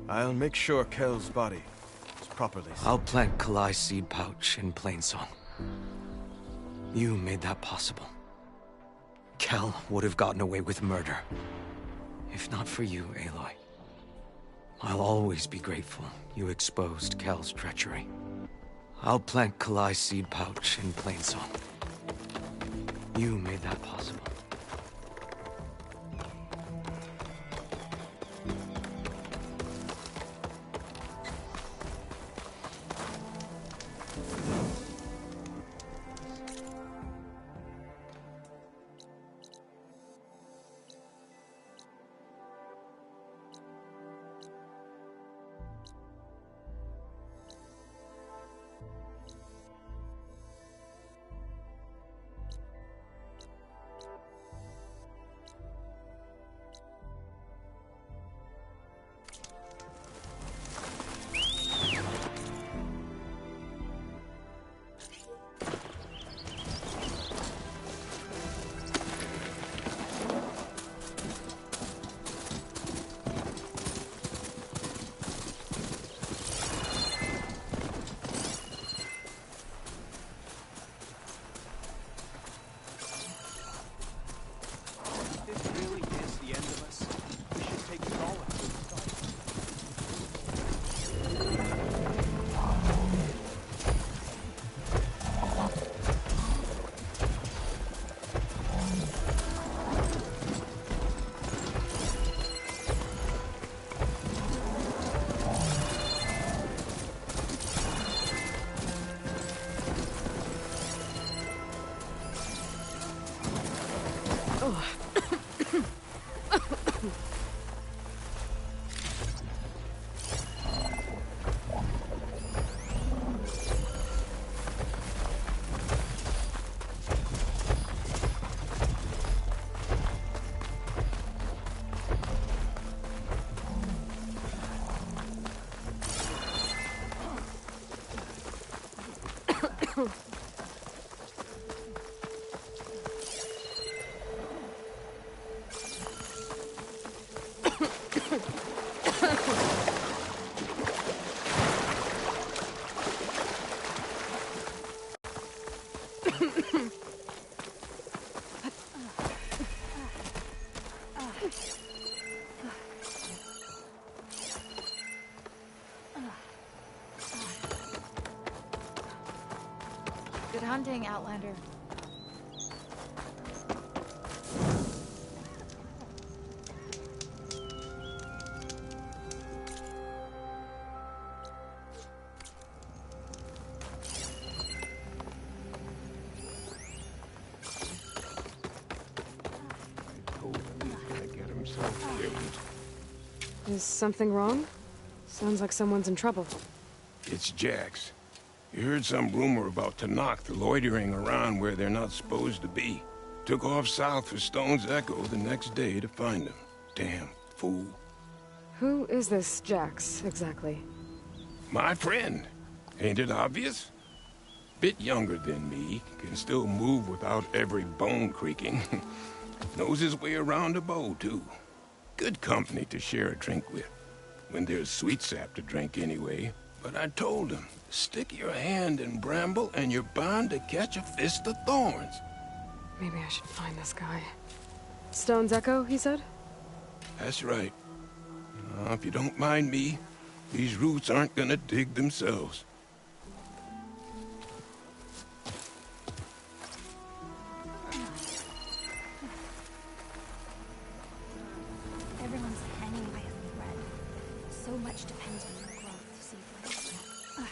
I'll make sure Kel's body is properly seen. I'll plant Kalai's seed pouch in Plainsong. You made that possible. Kel would have gotten away with murder. If not for you, Aloy. I'll always be grateful you exposed Kel's treachery. I'll plant Kalai's seed pouch in Plainsong. You made that possible. Good hunting, Outlander. Is something wrong? Sounds like someone's in trouble. It's Jax. You heard some rumor about Tenakth loitering around where they're not supposed to be. Took off south for Stone's Echo the next day to find them. Damn fool. Who is this Jax, exactly? My friend. Ain't it obvious? Bit younger than me, can still move without every bone creaking. Knows his way around a bow, too. Good company to share a drink with. When there's sweet sap to drink anyway. But I told him, stick your hand in bramble and you're bound to catch a fist of thorns. Maybe I should find this guy. Stone's Echo, he said? That's right. If you don't mind me, these roots aren't gonna dig themselves. Everyone's hanging by a thread. So much depends on your growth, Seedling.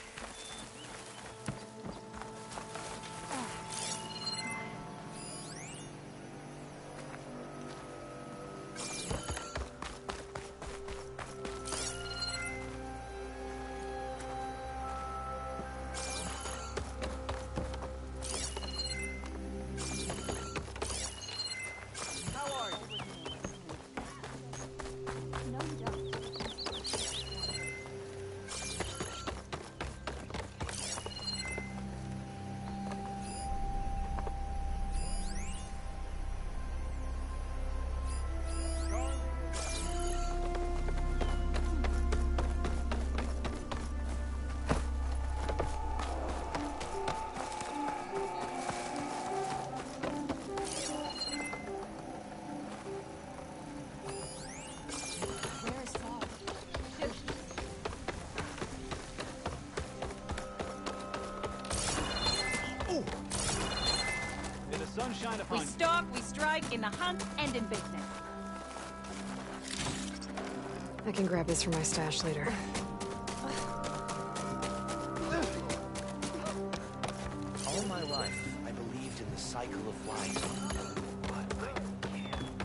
We stalk, we strike, in the hunt, and in business. I can grab this from my stash later. All my life, I believed in the cycle of life. But I can't.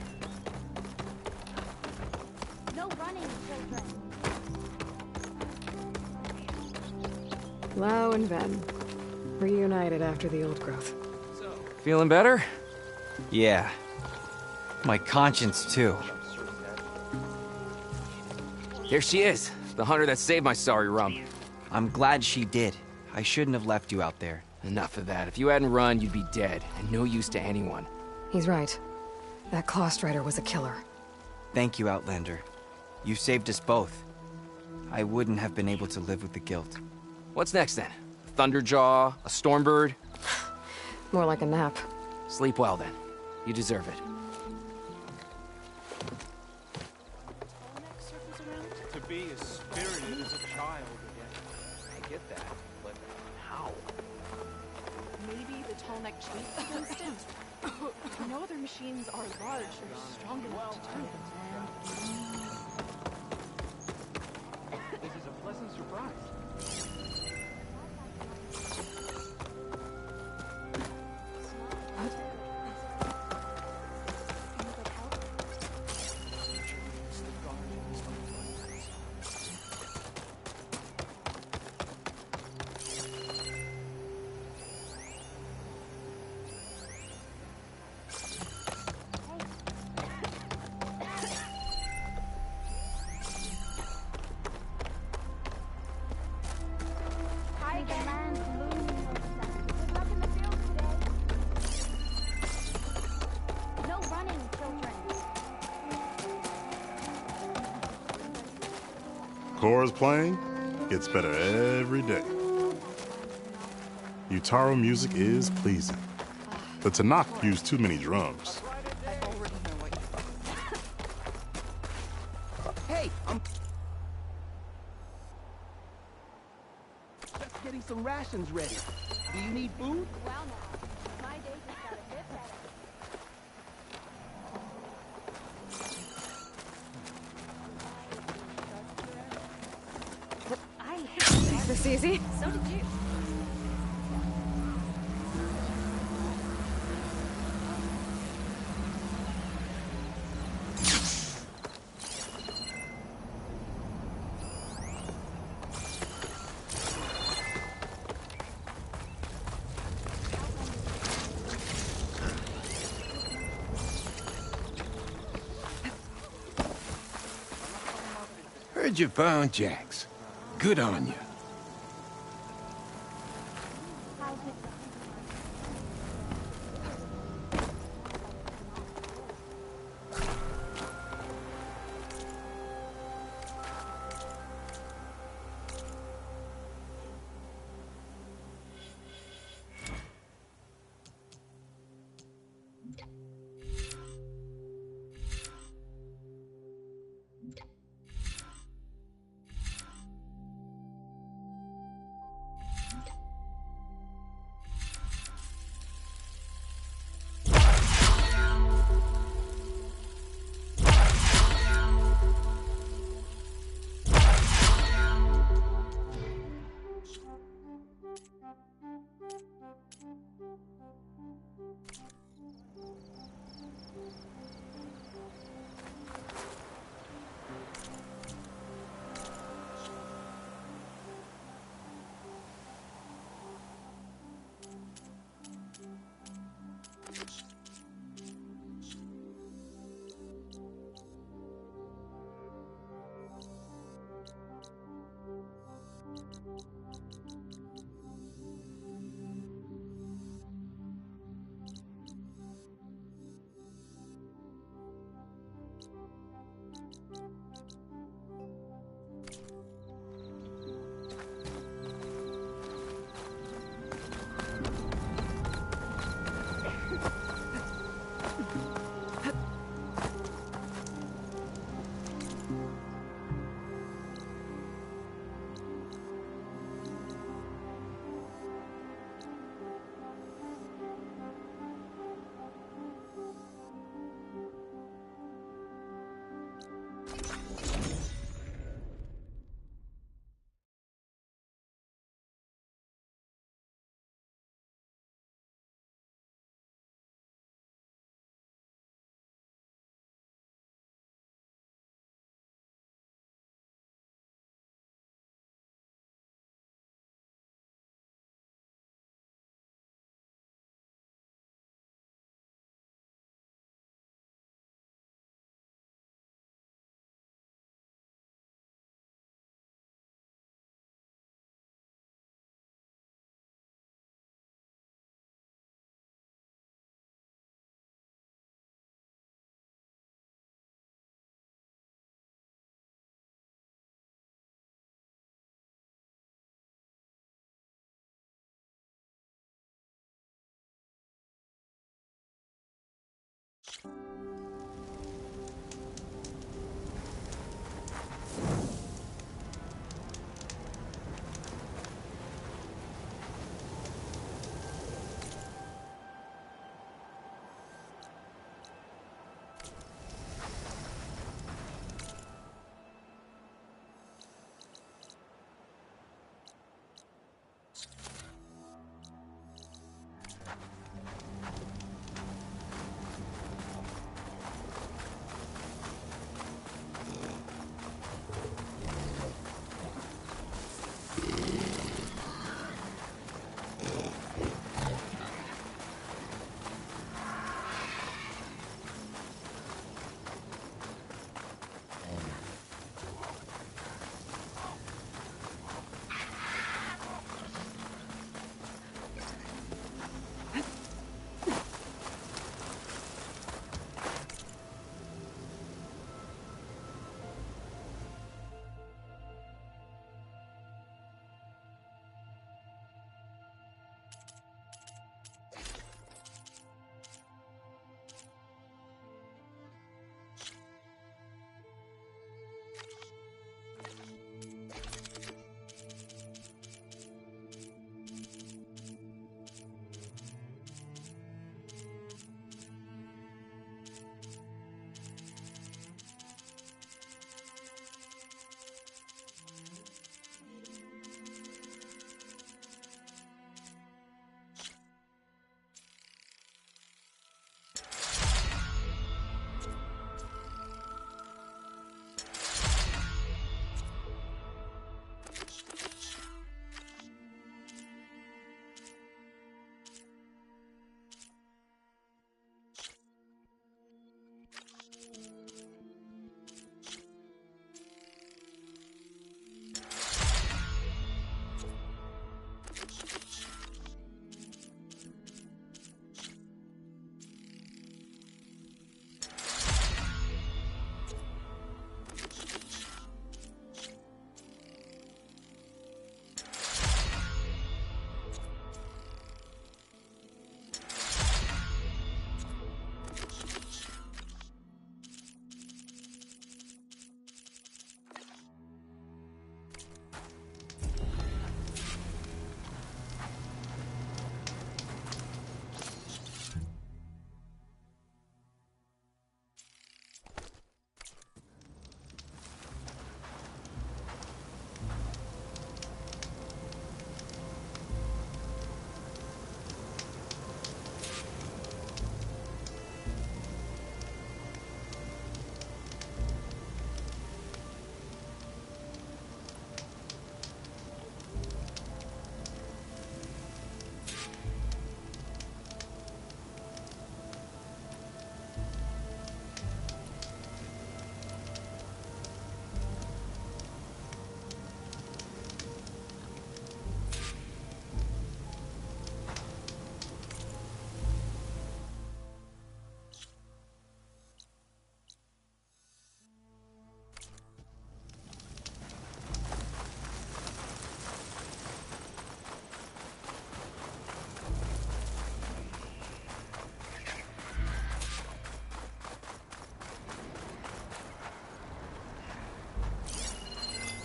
No running, children. Lau and Ven. Reunited after the old growth. Feeling better? Yeah. My conscience, too. Here she is, the hunter that saved my sorry rum. I'm glad she did. I shouldn't have left you out there. Enough of that. If you hadn't run, you'd be dead, and no use to anyone. He's right. That Claw Strider was a killer. Thank you, Outlander. You saved us both. I wouldn't have been able to live with the guilt. What's next, then? Thunderjaw? A Stormbird? More like a nap. Sleep well, then. You deserve it. To be as spirited as a child again. I get that, but how? Maybe the tall-neck chief, for instance. No other machines are large or strong enough to turn it. This is a pleasant surprise. Cora's playing gets better every day. Utaro music is pleasing. The Tanakh used too many drums. Hey, I'm just getting some rations ready. Do you need food? Well now, my day just got a bit better. This easy? So did you. Heard you found Jax. Good on you.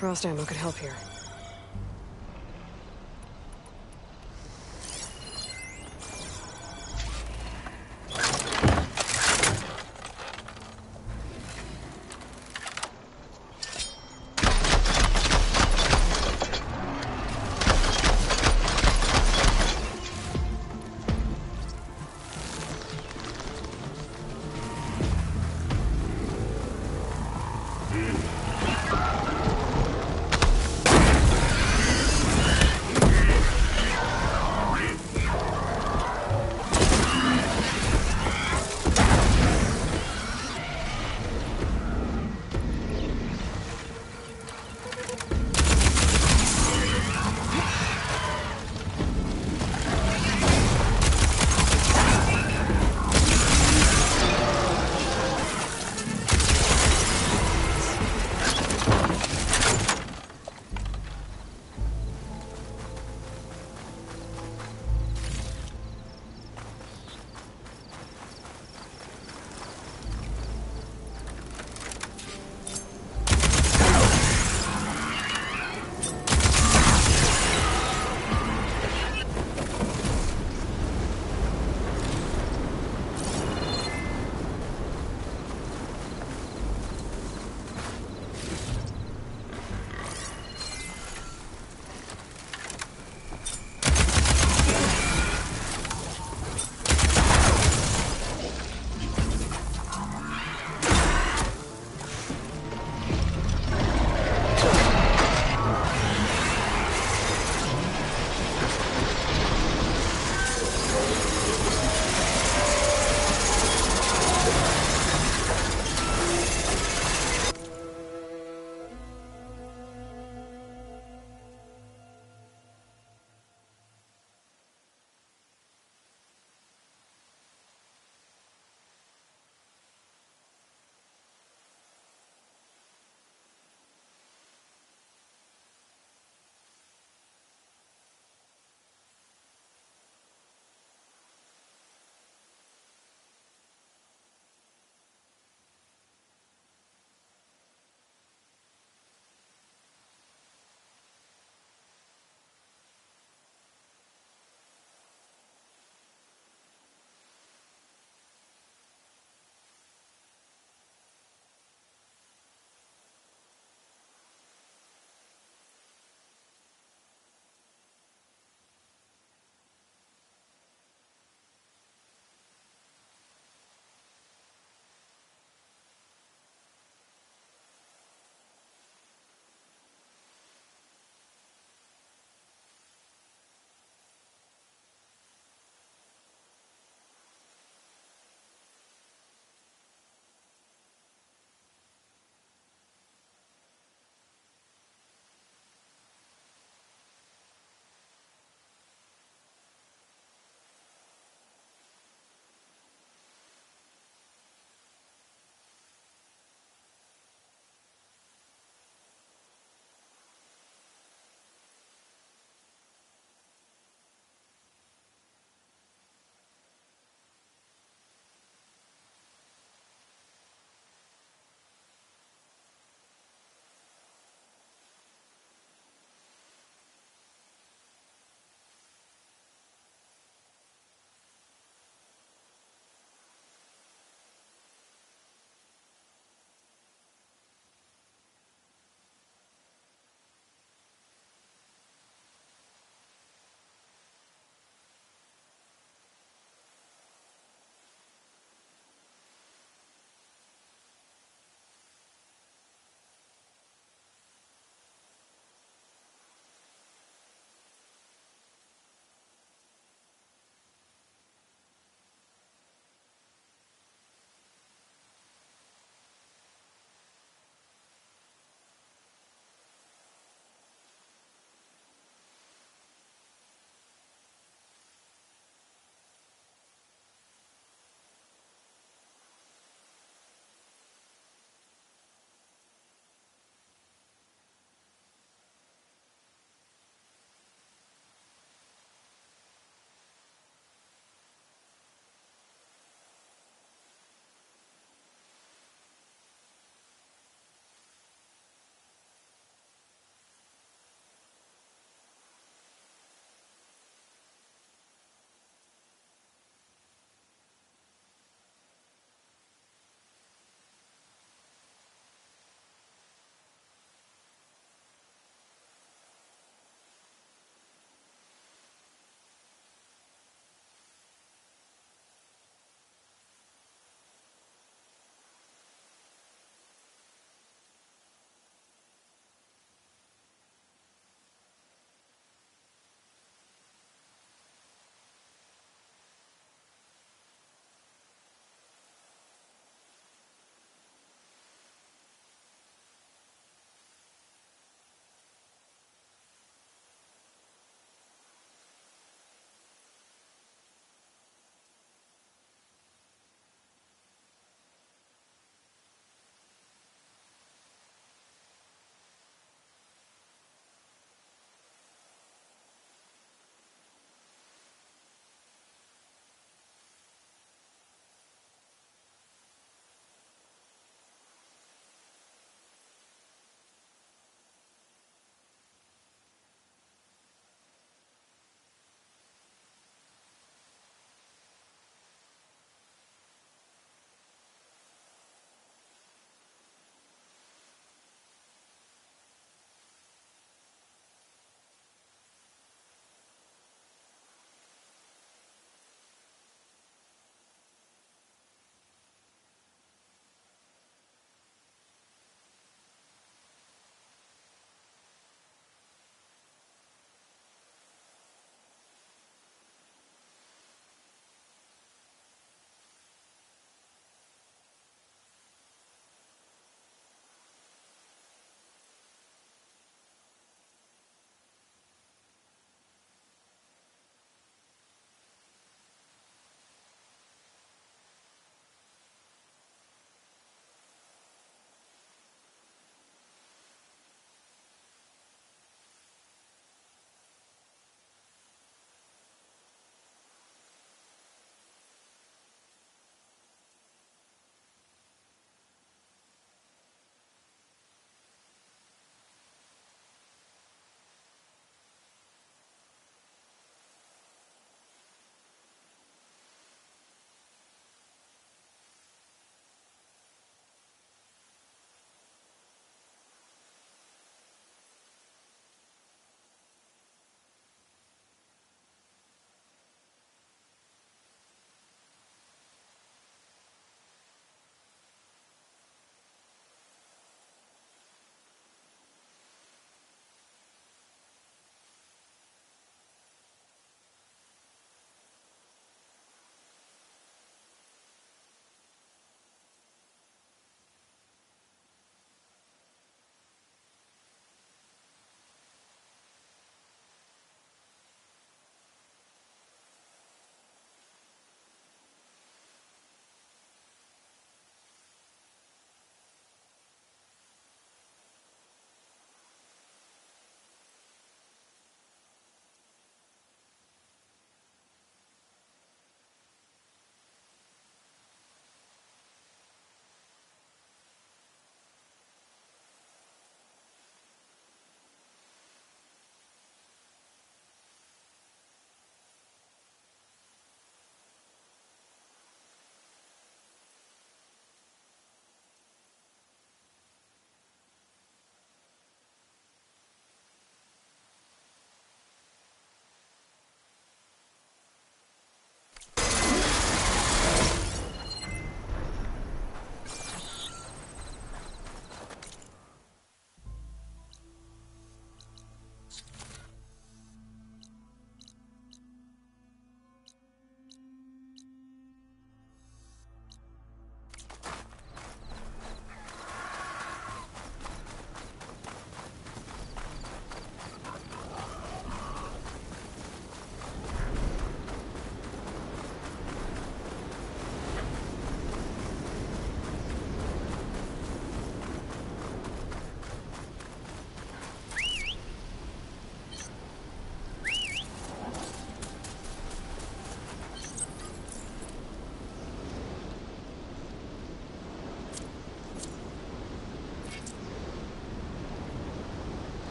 Frost ammo could help here.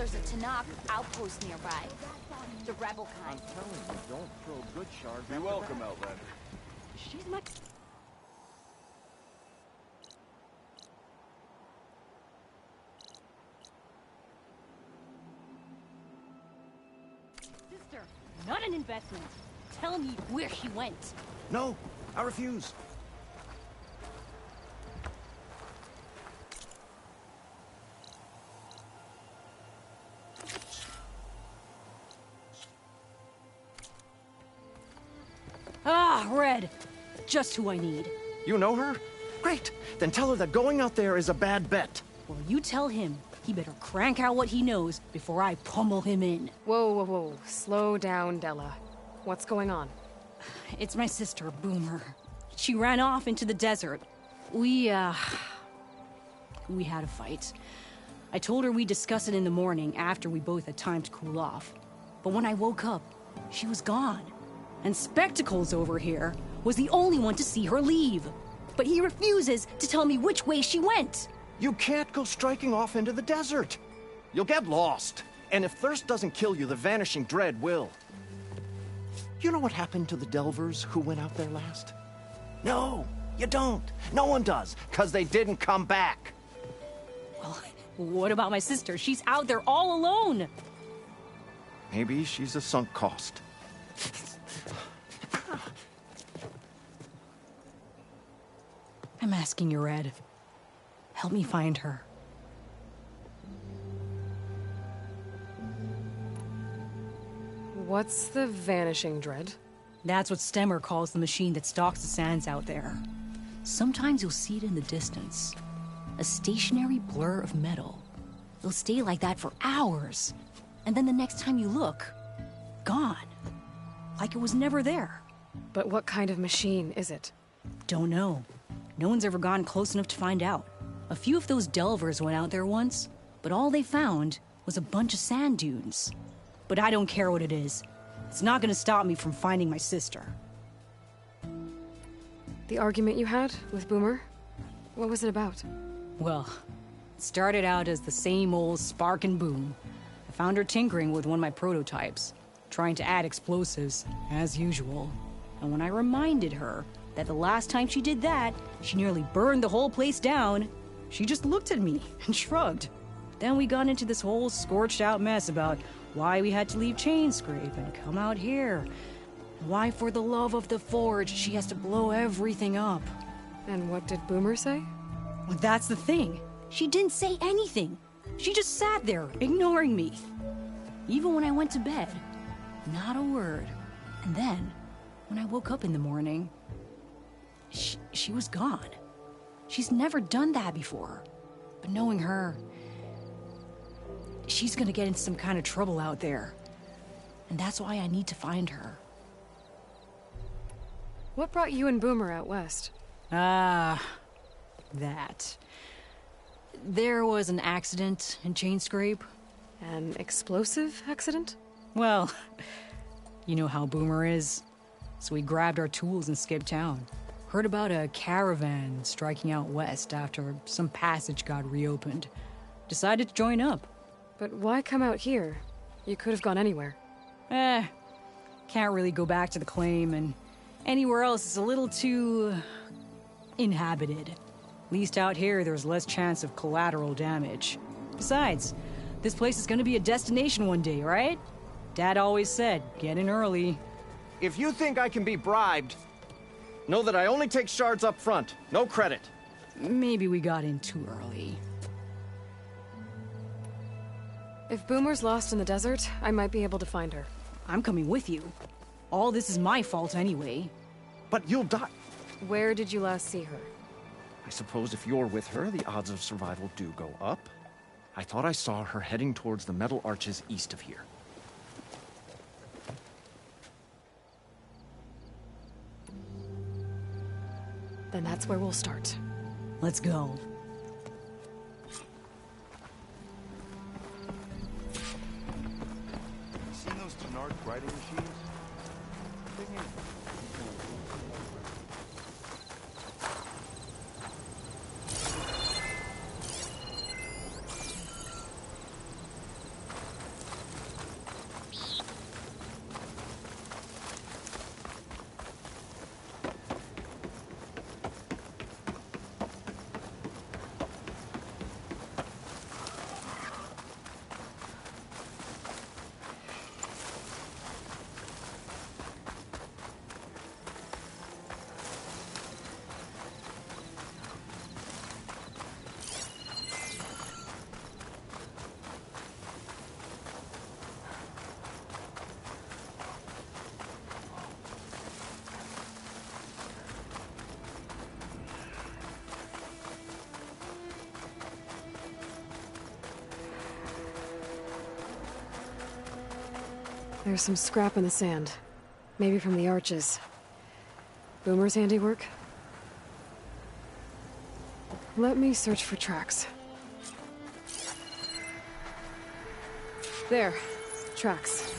There's a Tanakh outpost nearby. The rebel kind. I'm telling you, don't throw good shards. Be welcome, Outlander. She's my... Sister, not an investment. Tell me where she went. No, I refuse. Ah, Red. Just who I need. You know her? Great. Then tell her that going out there is a bad bet. Well, you tell him he better crank out what he knows before I pummel him in. Whoa, whoa, whoa. Slow down, Della. What's going on? It's my sister, Boomer. She ran off into the desert. We had a fight. I told her we'd discuss it in the morning after we both had time to cool off. But when I woke up, she was gone. And Spectacles over here was the only one to see her leave. But he refuses to tell me which way she went. You can't go striking off into the desert. You'll get lost. And if thirst doesn't kill you, the Vanishing Dread will. You know what happened to the Delvers who went out there last? No, you don't. No one does, because they didn't come back. Well, what about my sister? She's out there all alone. Maybe she's a sunk cost. I'm asking you, Red. Help me find her. What's the Vanishing Dread? That's what Stemmer calls the machine that stalks the sands out there. Sometimes you'll see it in the distance. A stationary blur of metal. It'll stay like that for hours. And then the next time you look, gone. Like it was never there. But what kind of machine is it? Don't know. No one's ever gone close enough to find out. A few of those Delvers went out there once, but all they found was a bunch of sand dunes. But I don't care what it is. It's not gonna stop me from finding my sister. The argument you had with Boomer? What was it about? Well, it started out as the same old spark and boom. I found her tinkering with one of my prototypes, trying to add explosives, as usual. And when I reminded her that the last time she did that, she nearly burned the whole place down, she just looked at me and shrugged. Then we got into this whole scorched out mess about why we had to leave Chainscrape and come out here. Why, for the love of the Forge, she has to blow everything up. And what did Boomer say? Well, that's the thing. She didn't say anything. She just sat there, ignoring me. Even when I went to bed, not a word. And then, when I woke up in the morning, she was gone. She's never done that before. But knowing her, she's gonna get into some kind of trouble out there. And that's why I need to find her. What brought you and Boomer out west? That. There was an accident in Chainscrape. An explosive accident? Well, you know how Boomer is. So we grabbed our tools and skipped town. Heard about a caravan striking out west after some passage got reopened. Decided to join up. But why come out here? You could have gone anywhere. Can't really go back to the claim, and anywhere else is a little too inhabited. At least out here, there's less chance of collateral damage. Besides, this place is gonna be a destination one day, right? Dad always said, get in early. If you think I can be bribed, know that I only take shards up front, no credit. Maybe we got in too early. If Boomer's lost in the desert, I might be able to find her. I'm coming with you. All this is my fault anyway. But you'll die. Where did you last see her? I suppose if you're with her, the odds of survival do go up. I thought I saw her heading towards the metal arches east of here. Then that's where we'll start. Let's go. Seen those Tenark writing machines? Thing is, There's some scrap in the sand. Maybe from the arches. Boomer's handiwork? Let me search for tracks. There. Tracks.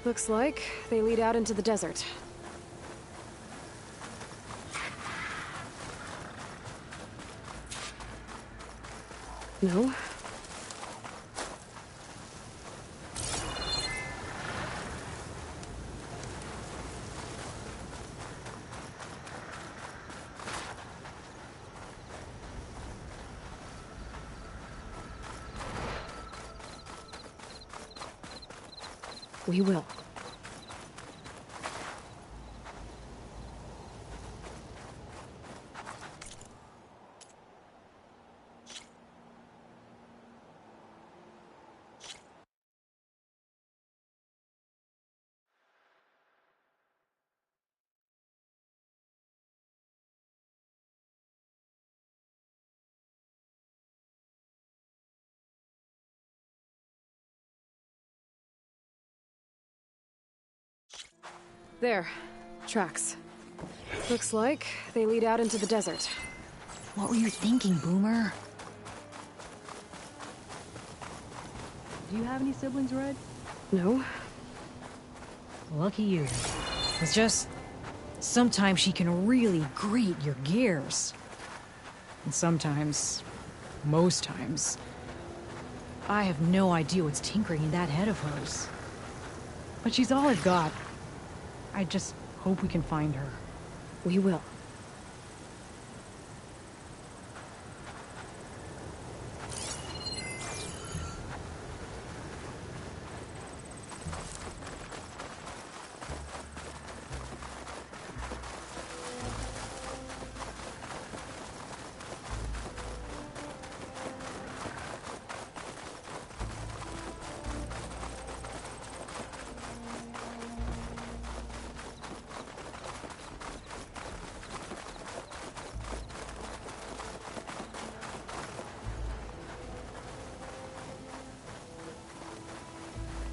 Looks like they lead out into the desert. No? We will. There. Tracks. Looks like they lead out into the desert. What were you thinking, Boomer? Do you have any siblings, Red? No. Lucky you. It's just... sometimes she can really grate your gears. And sometimes... most times... I have no idea what's tinkering in that head of hers. But she's all I've got. I just hope we can find her. We will.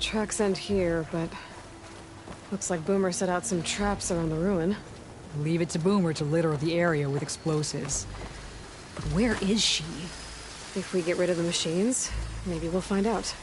Tracks end here, but looks like Boomer set out some traps around the ruin. Leave it to Boomer to litter the area with explosives. But where is she? If we get rid of the machines, maybe we'll find out.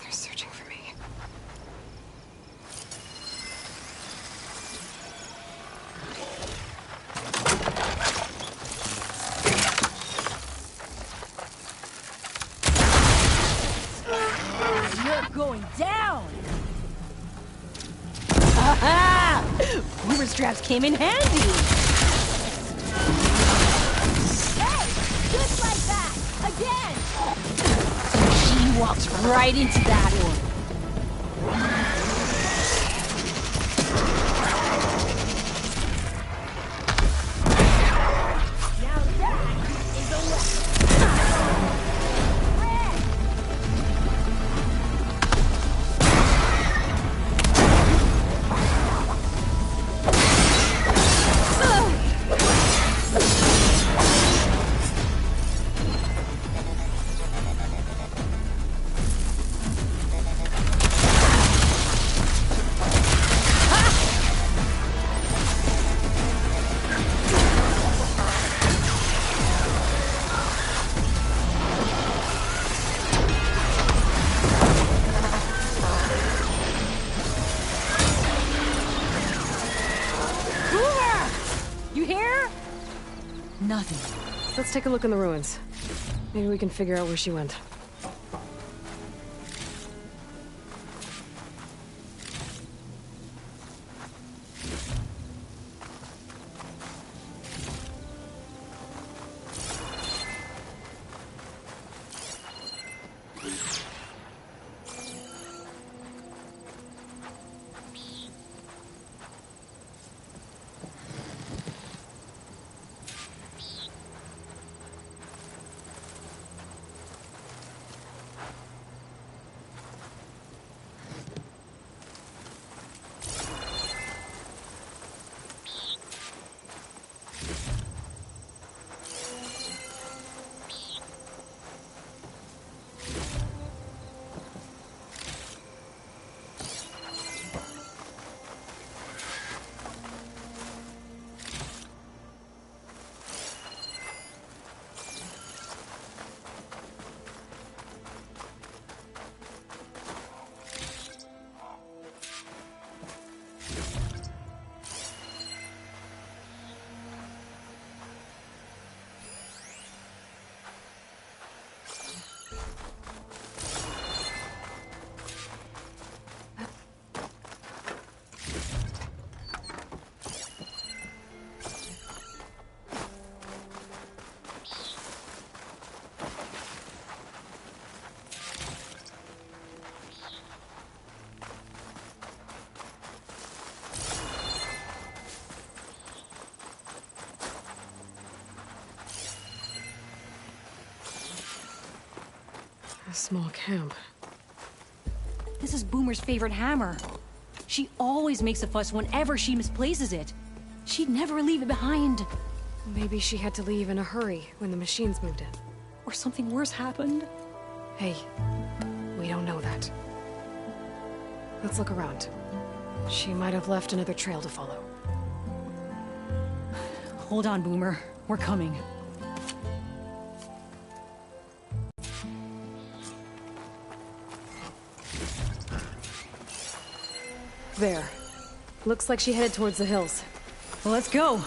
They're searching for me. You're going down! Aha! Boomer's traps came in handy! Hey! Just like that! Again! She walks right into that one. Now that is a weapon. Nothing. Let's take a look in the ruins. Maybe we can figure out where she went. A small camp. This is Boomer's favorite hammer. She always makes a fuss whenever she misplaces it. She'd never leave it behind. Maybe she had to leave in a hurry when the machines moved in. Or something worse happened. Hey, we don't know that. Let's look around. She might have left another trail to follow. Hold on, Boomer. We're coming. There. Looks like she headed towards the hills. Well, let's go.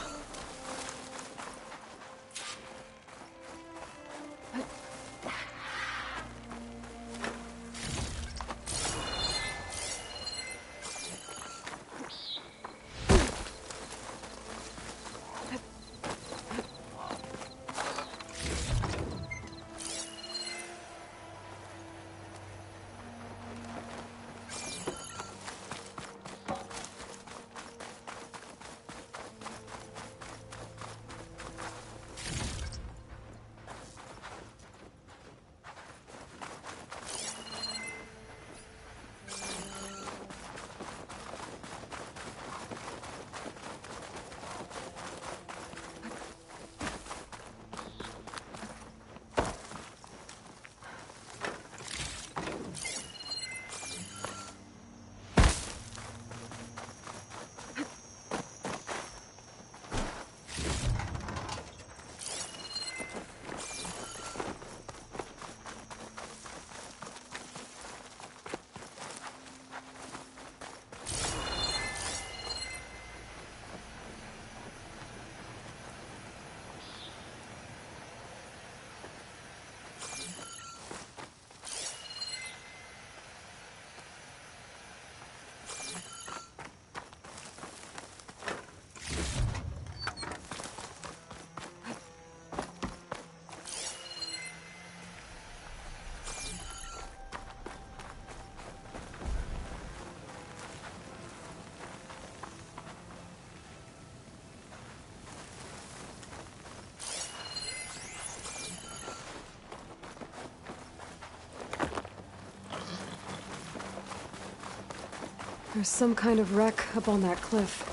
There's some kind of wreck up on that cliff.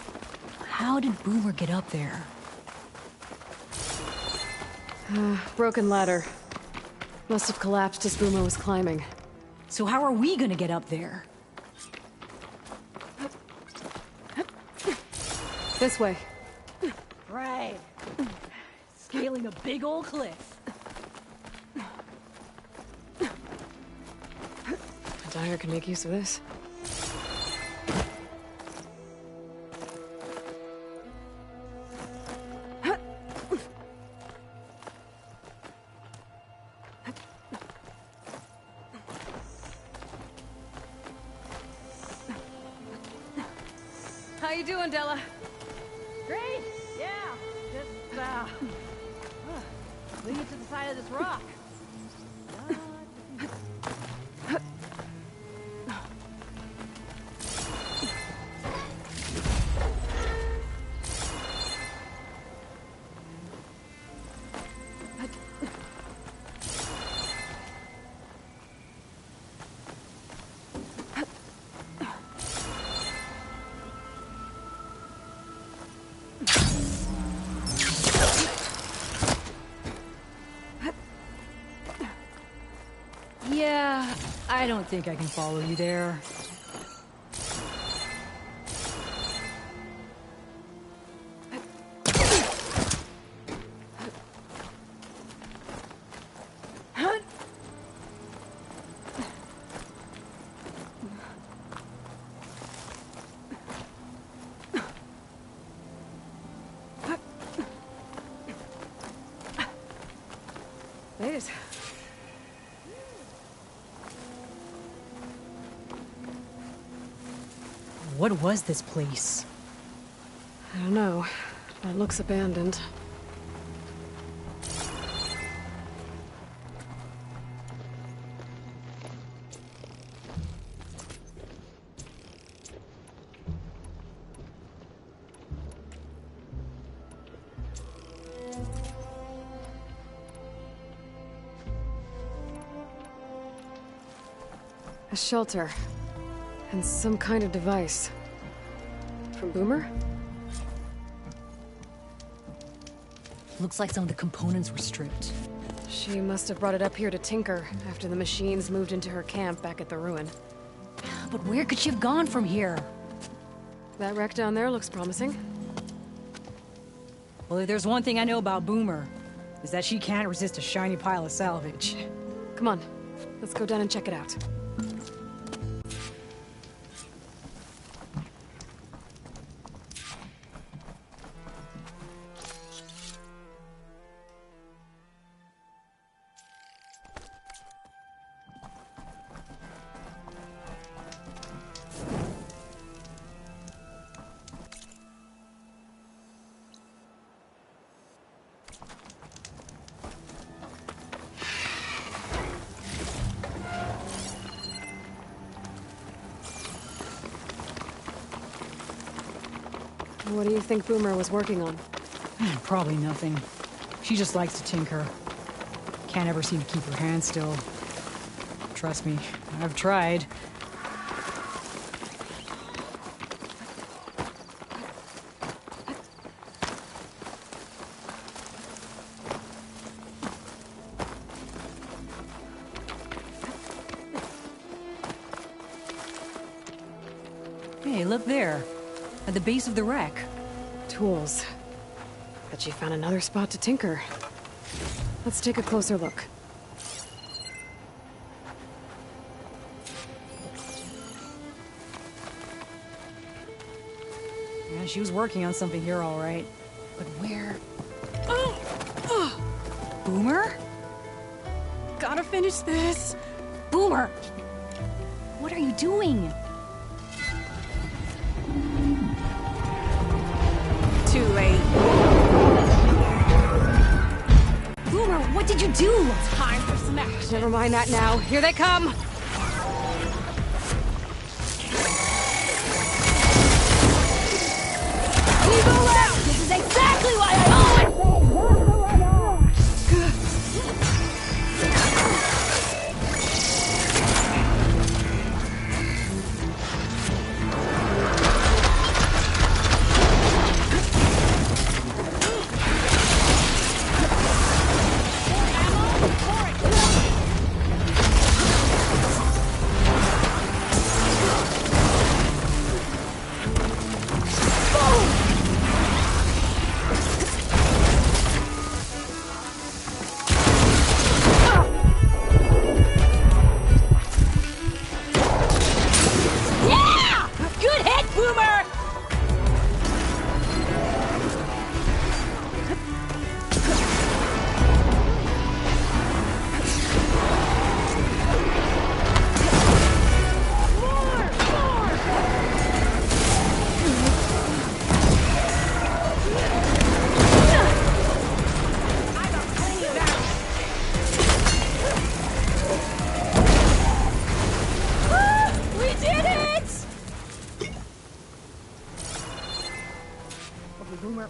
How did Boomer get up there? Broken ladder. Must have collapsed as Boomer was climbing. So how are we gonna get up there? This way. Right. Scaling a big old cliff. A dyer can make use of this. How you doing, Della? Great. Yeah. Just lean to the side of this rock. Yeah, I don't think I can follow you there. Ladies. What was this place? I don't know. It looks abandoned. A shelter. And some kind of device. From Boomer? Looks like some of the components were stripped. She must have brought it up here to tinker after the machines moved into her camp back at the ruin. But where could she have gone from here? That wreck down there looks promising. Well, if there's one thing I know about Boomer, is that she can't resist a shiny pile of salvage. Come on, let's go down and check it out. What do you think Boomer was working on? Probably nothing. She just likes to tinker. Can't ever seem to keep her hands still. Trust me, I've tried. Hey, look there. At the base of the wreck. Tools. Bet she found another spot to tinker. Let's take a closer look. Yeah, she was working on something here, all right. But where? Boomer? Gotta finish this. Boomer! What are you doing? Too late. Boomer, what did you do? Time for some action. Never mind that now. Here they come! Evil out! This is exactly why I always say not to run off!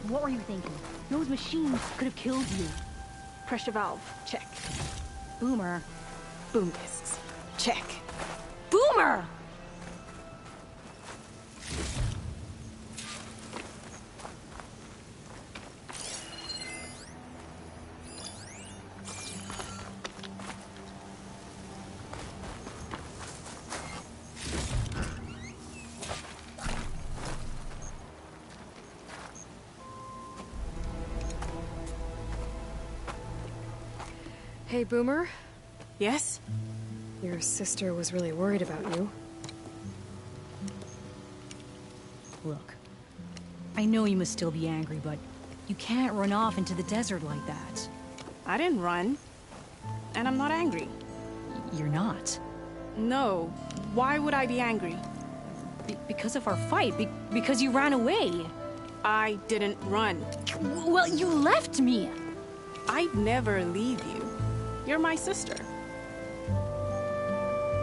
What were you thinking? Those machines could have killed you. Pressure valve, check. Boomer. Boom discs, check. Boomer! Hey, Boomer? Yes? Your sister was really worried about you. Look, I know you must still be angry, but you can't run off into the desert like that. I didn't run. And I'm not angry. You're not? No. Why would I be angry? Because of our fight. Because you ran away. I didn't run. Well, you left me. I'd never leave you. You're my sister.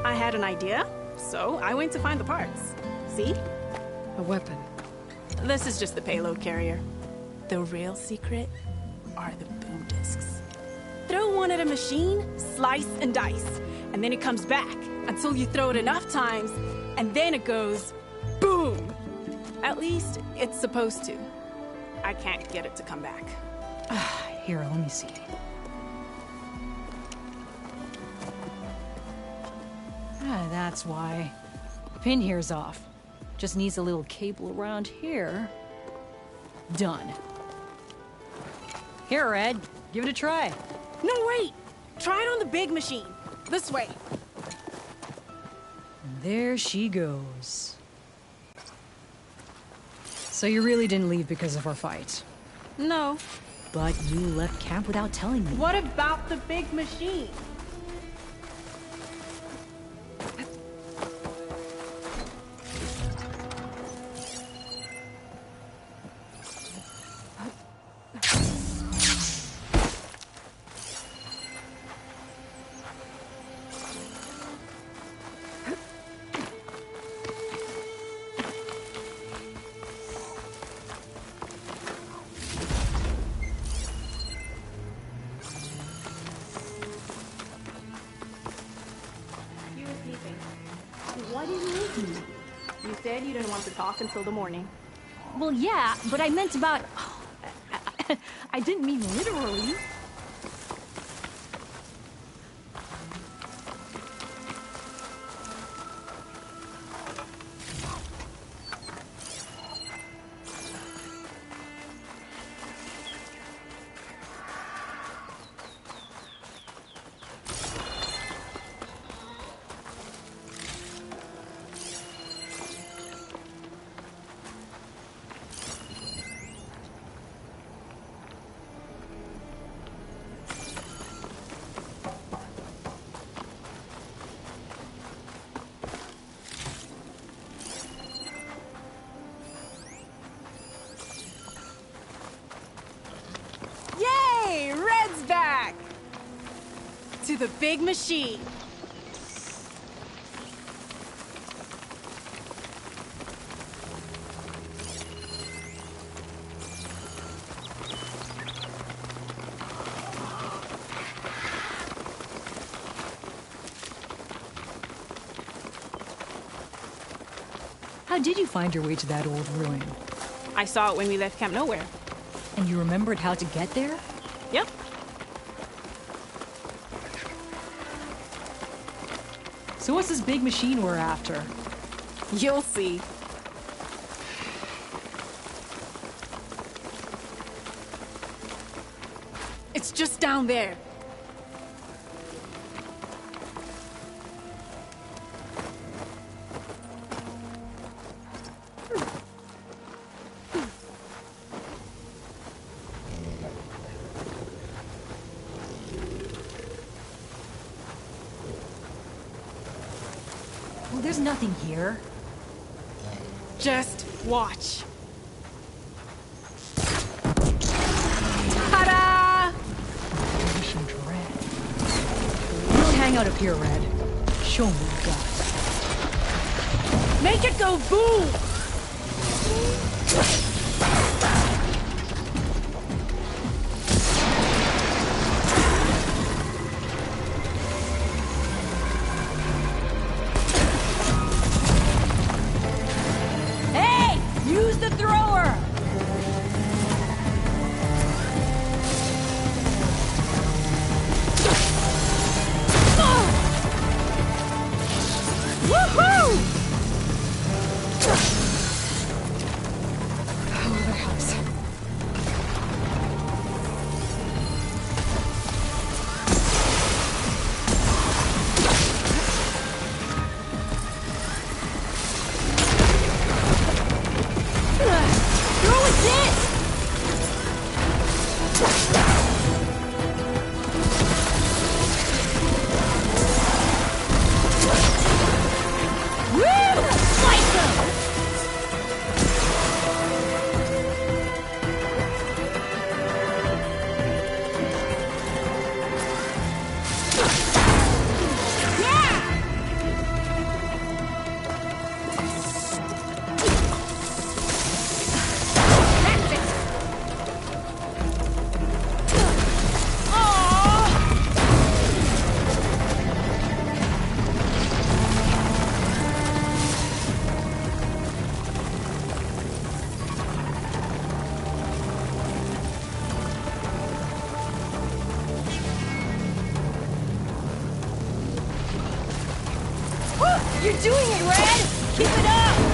I had an idea, so I went to find the parts. See? A weapon. This is just the payload carrier. The real secret are the boom discs. Throw one at a machine, slice and dice, and then it comes back, until you throw it enough times, and then it goes boom. At least it's supposed to. I can't get it to come back. Here, let me see. That's why. Pin here's off. Just needs a little cable around here. Done. Here, Red. Give it a try. No, wait! Try it on the big machine. This way. And there she goes. So you really didn't leave because of our fight? No. But you left camp without telling me. What about the big machine? Why did you leave me? You said you didn't want to talk until the morning. Well, yeah, but I meant about... I didn't mean literally. Yay! Red's back! To the big machine. How did you find your way to that old ruin? I saw it when we left Camp Nowhere. And you remembered how to get there? Yep. So what's this big machine we're after? You'll see. It's just down there. Well, there's nothing here. Just watch. Ta-da! Vanishing Dread. You don't hang out up here, Red. Show me your guts. Make it go boom! Hey! Use the thrower! Woohoo! Oh, that helps. Throw it in! You're doing it, Red! Keep it up!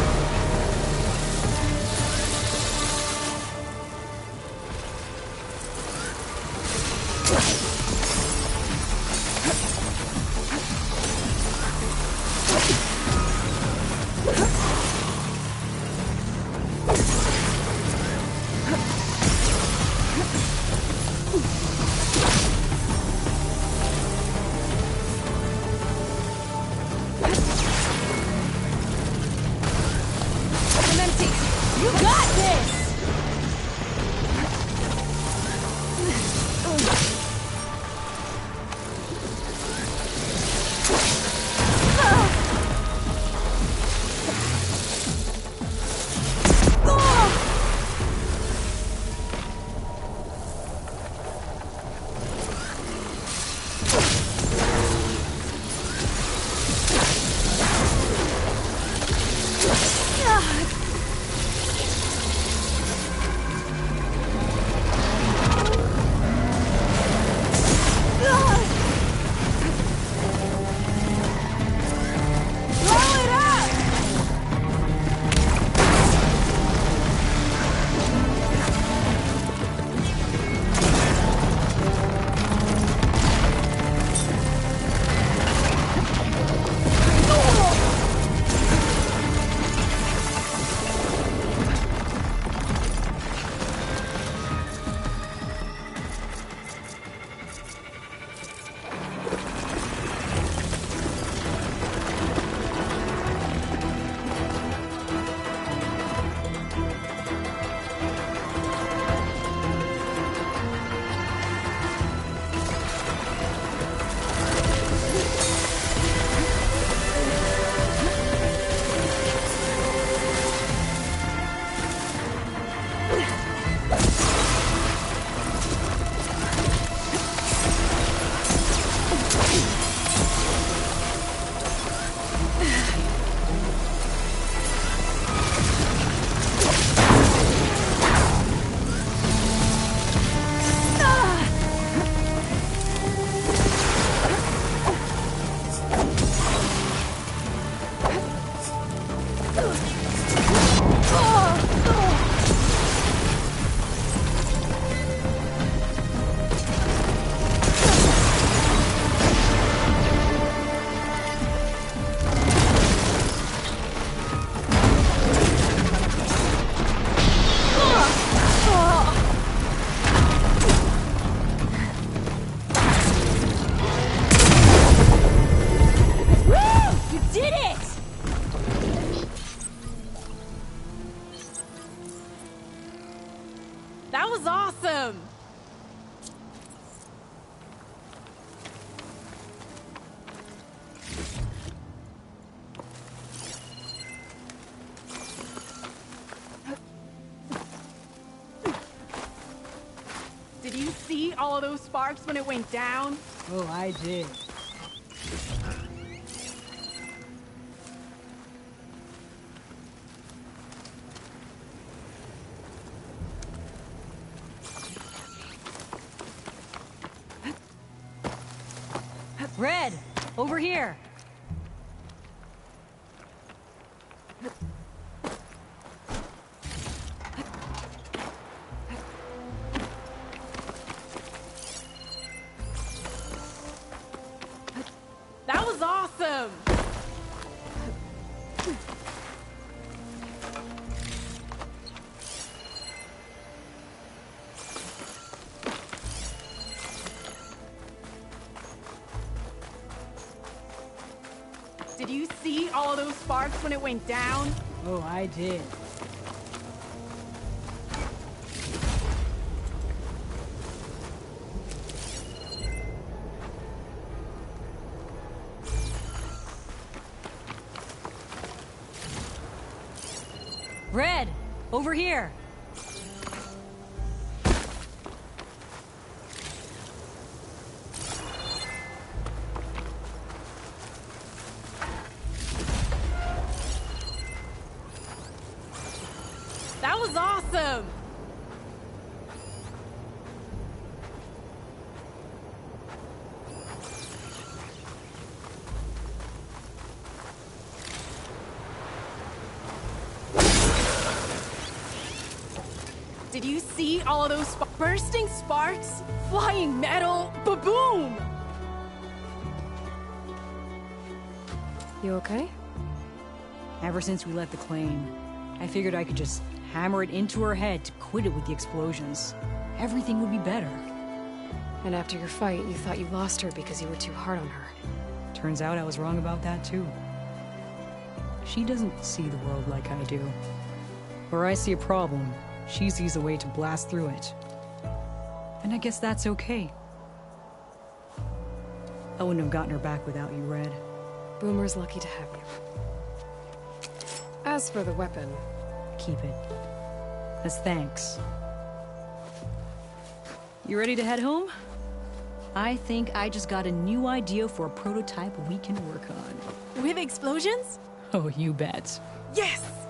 That was awesome! Did you see all of those sparks when it went down? Oh, I did. Red, over here. That was awesome! Did you see all of those sparks when it went down? Oh, I did. Red, over here. That was awesome! Did you see all those bursting sparks? Flying metal? Ba-boom! You okay? Ever since we left the claim, I figured I could just hammer it into her head to quit it with the explosions. Everything would be better. And after your fight, you thought you lost her because you were too hard on her. Turns out I was wrong about that too. She doesn't see the world like I do. Where I see a problem, she sees a way to blast through it. And I guess that's okay. I wouldn't have gotten her back without you, Red. Boomer's lucky to have you. As for the weapon... Keep it. As thanks. You ready to head home? I think I just got a new idea for a prototype we can work on. With explosions? Oh, you bet. Yes!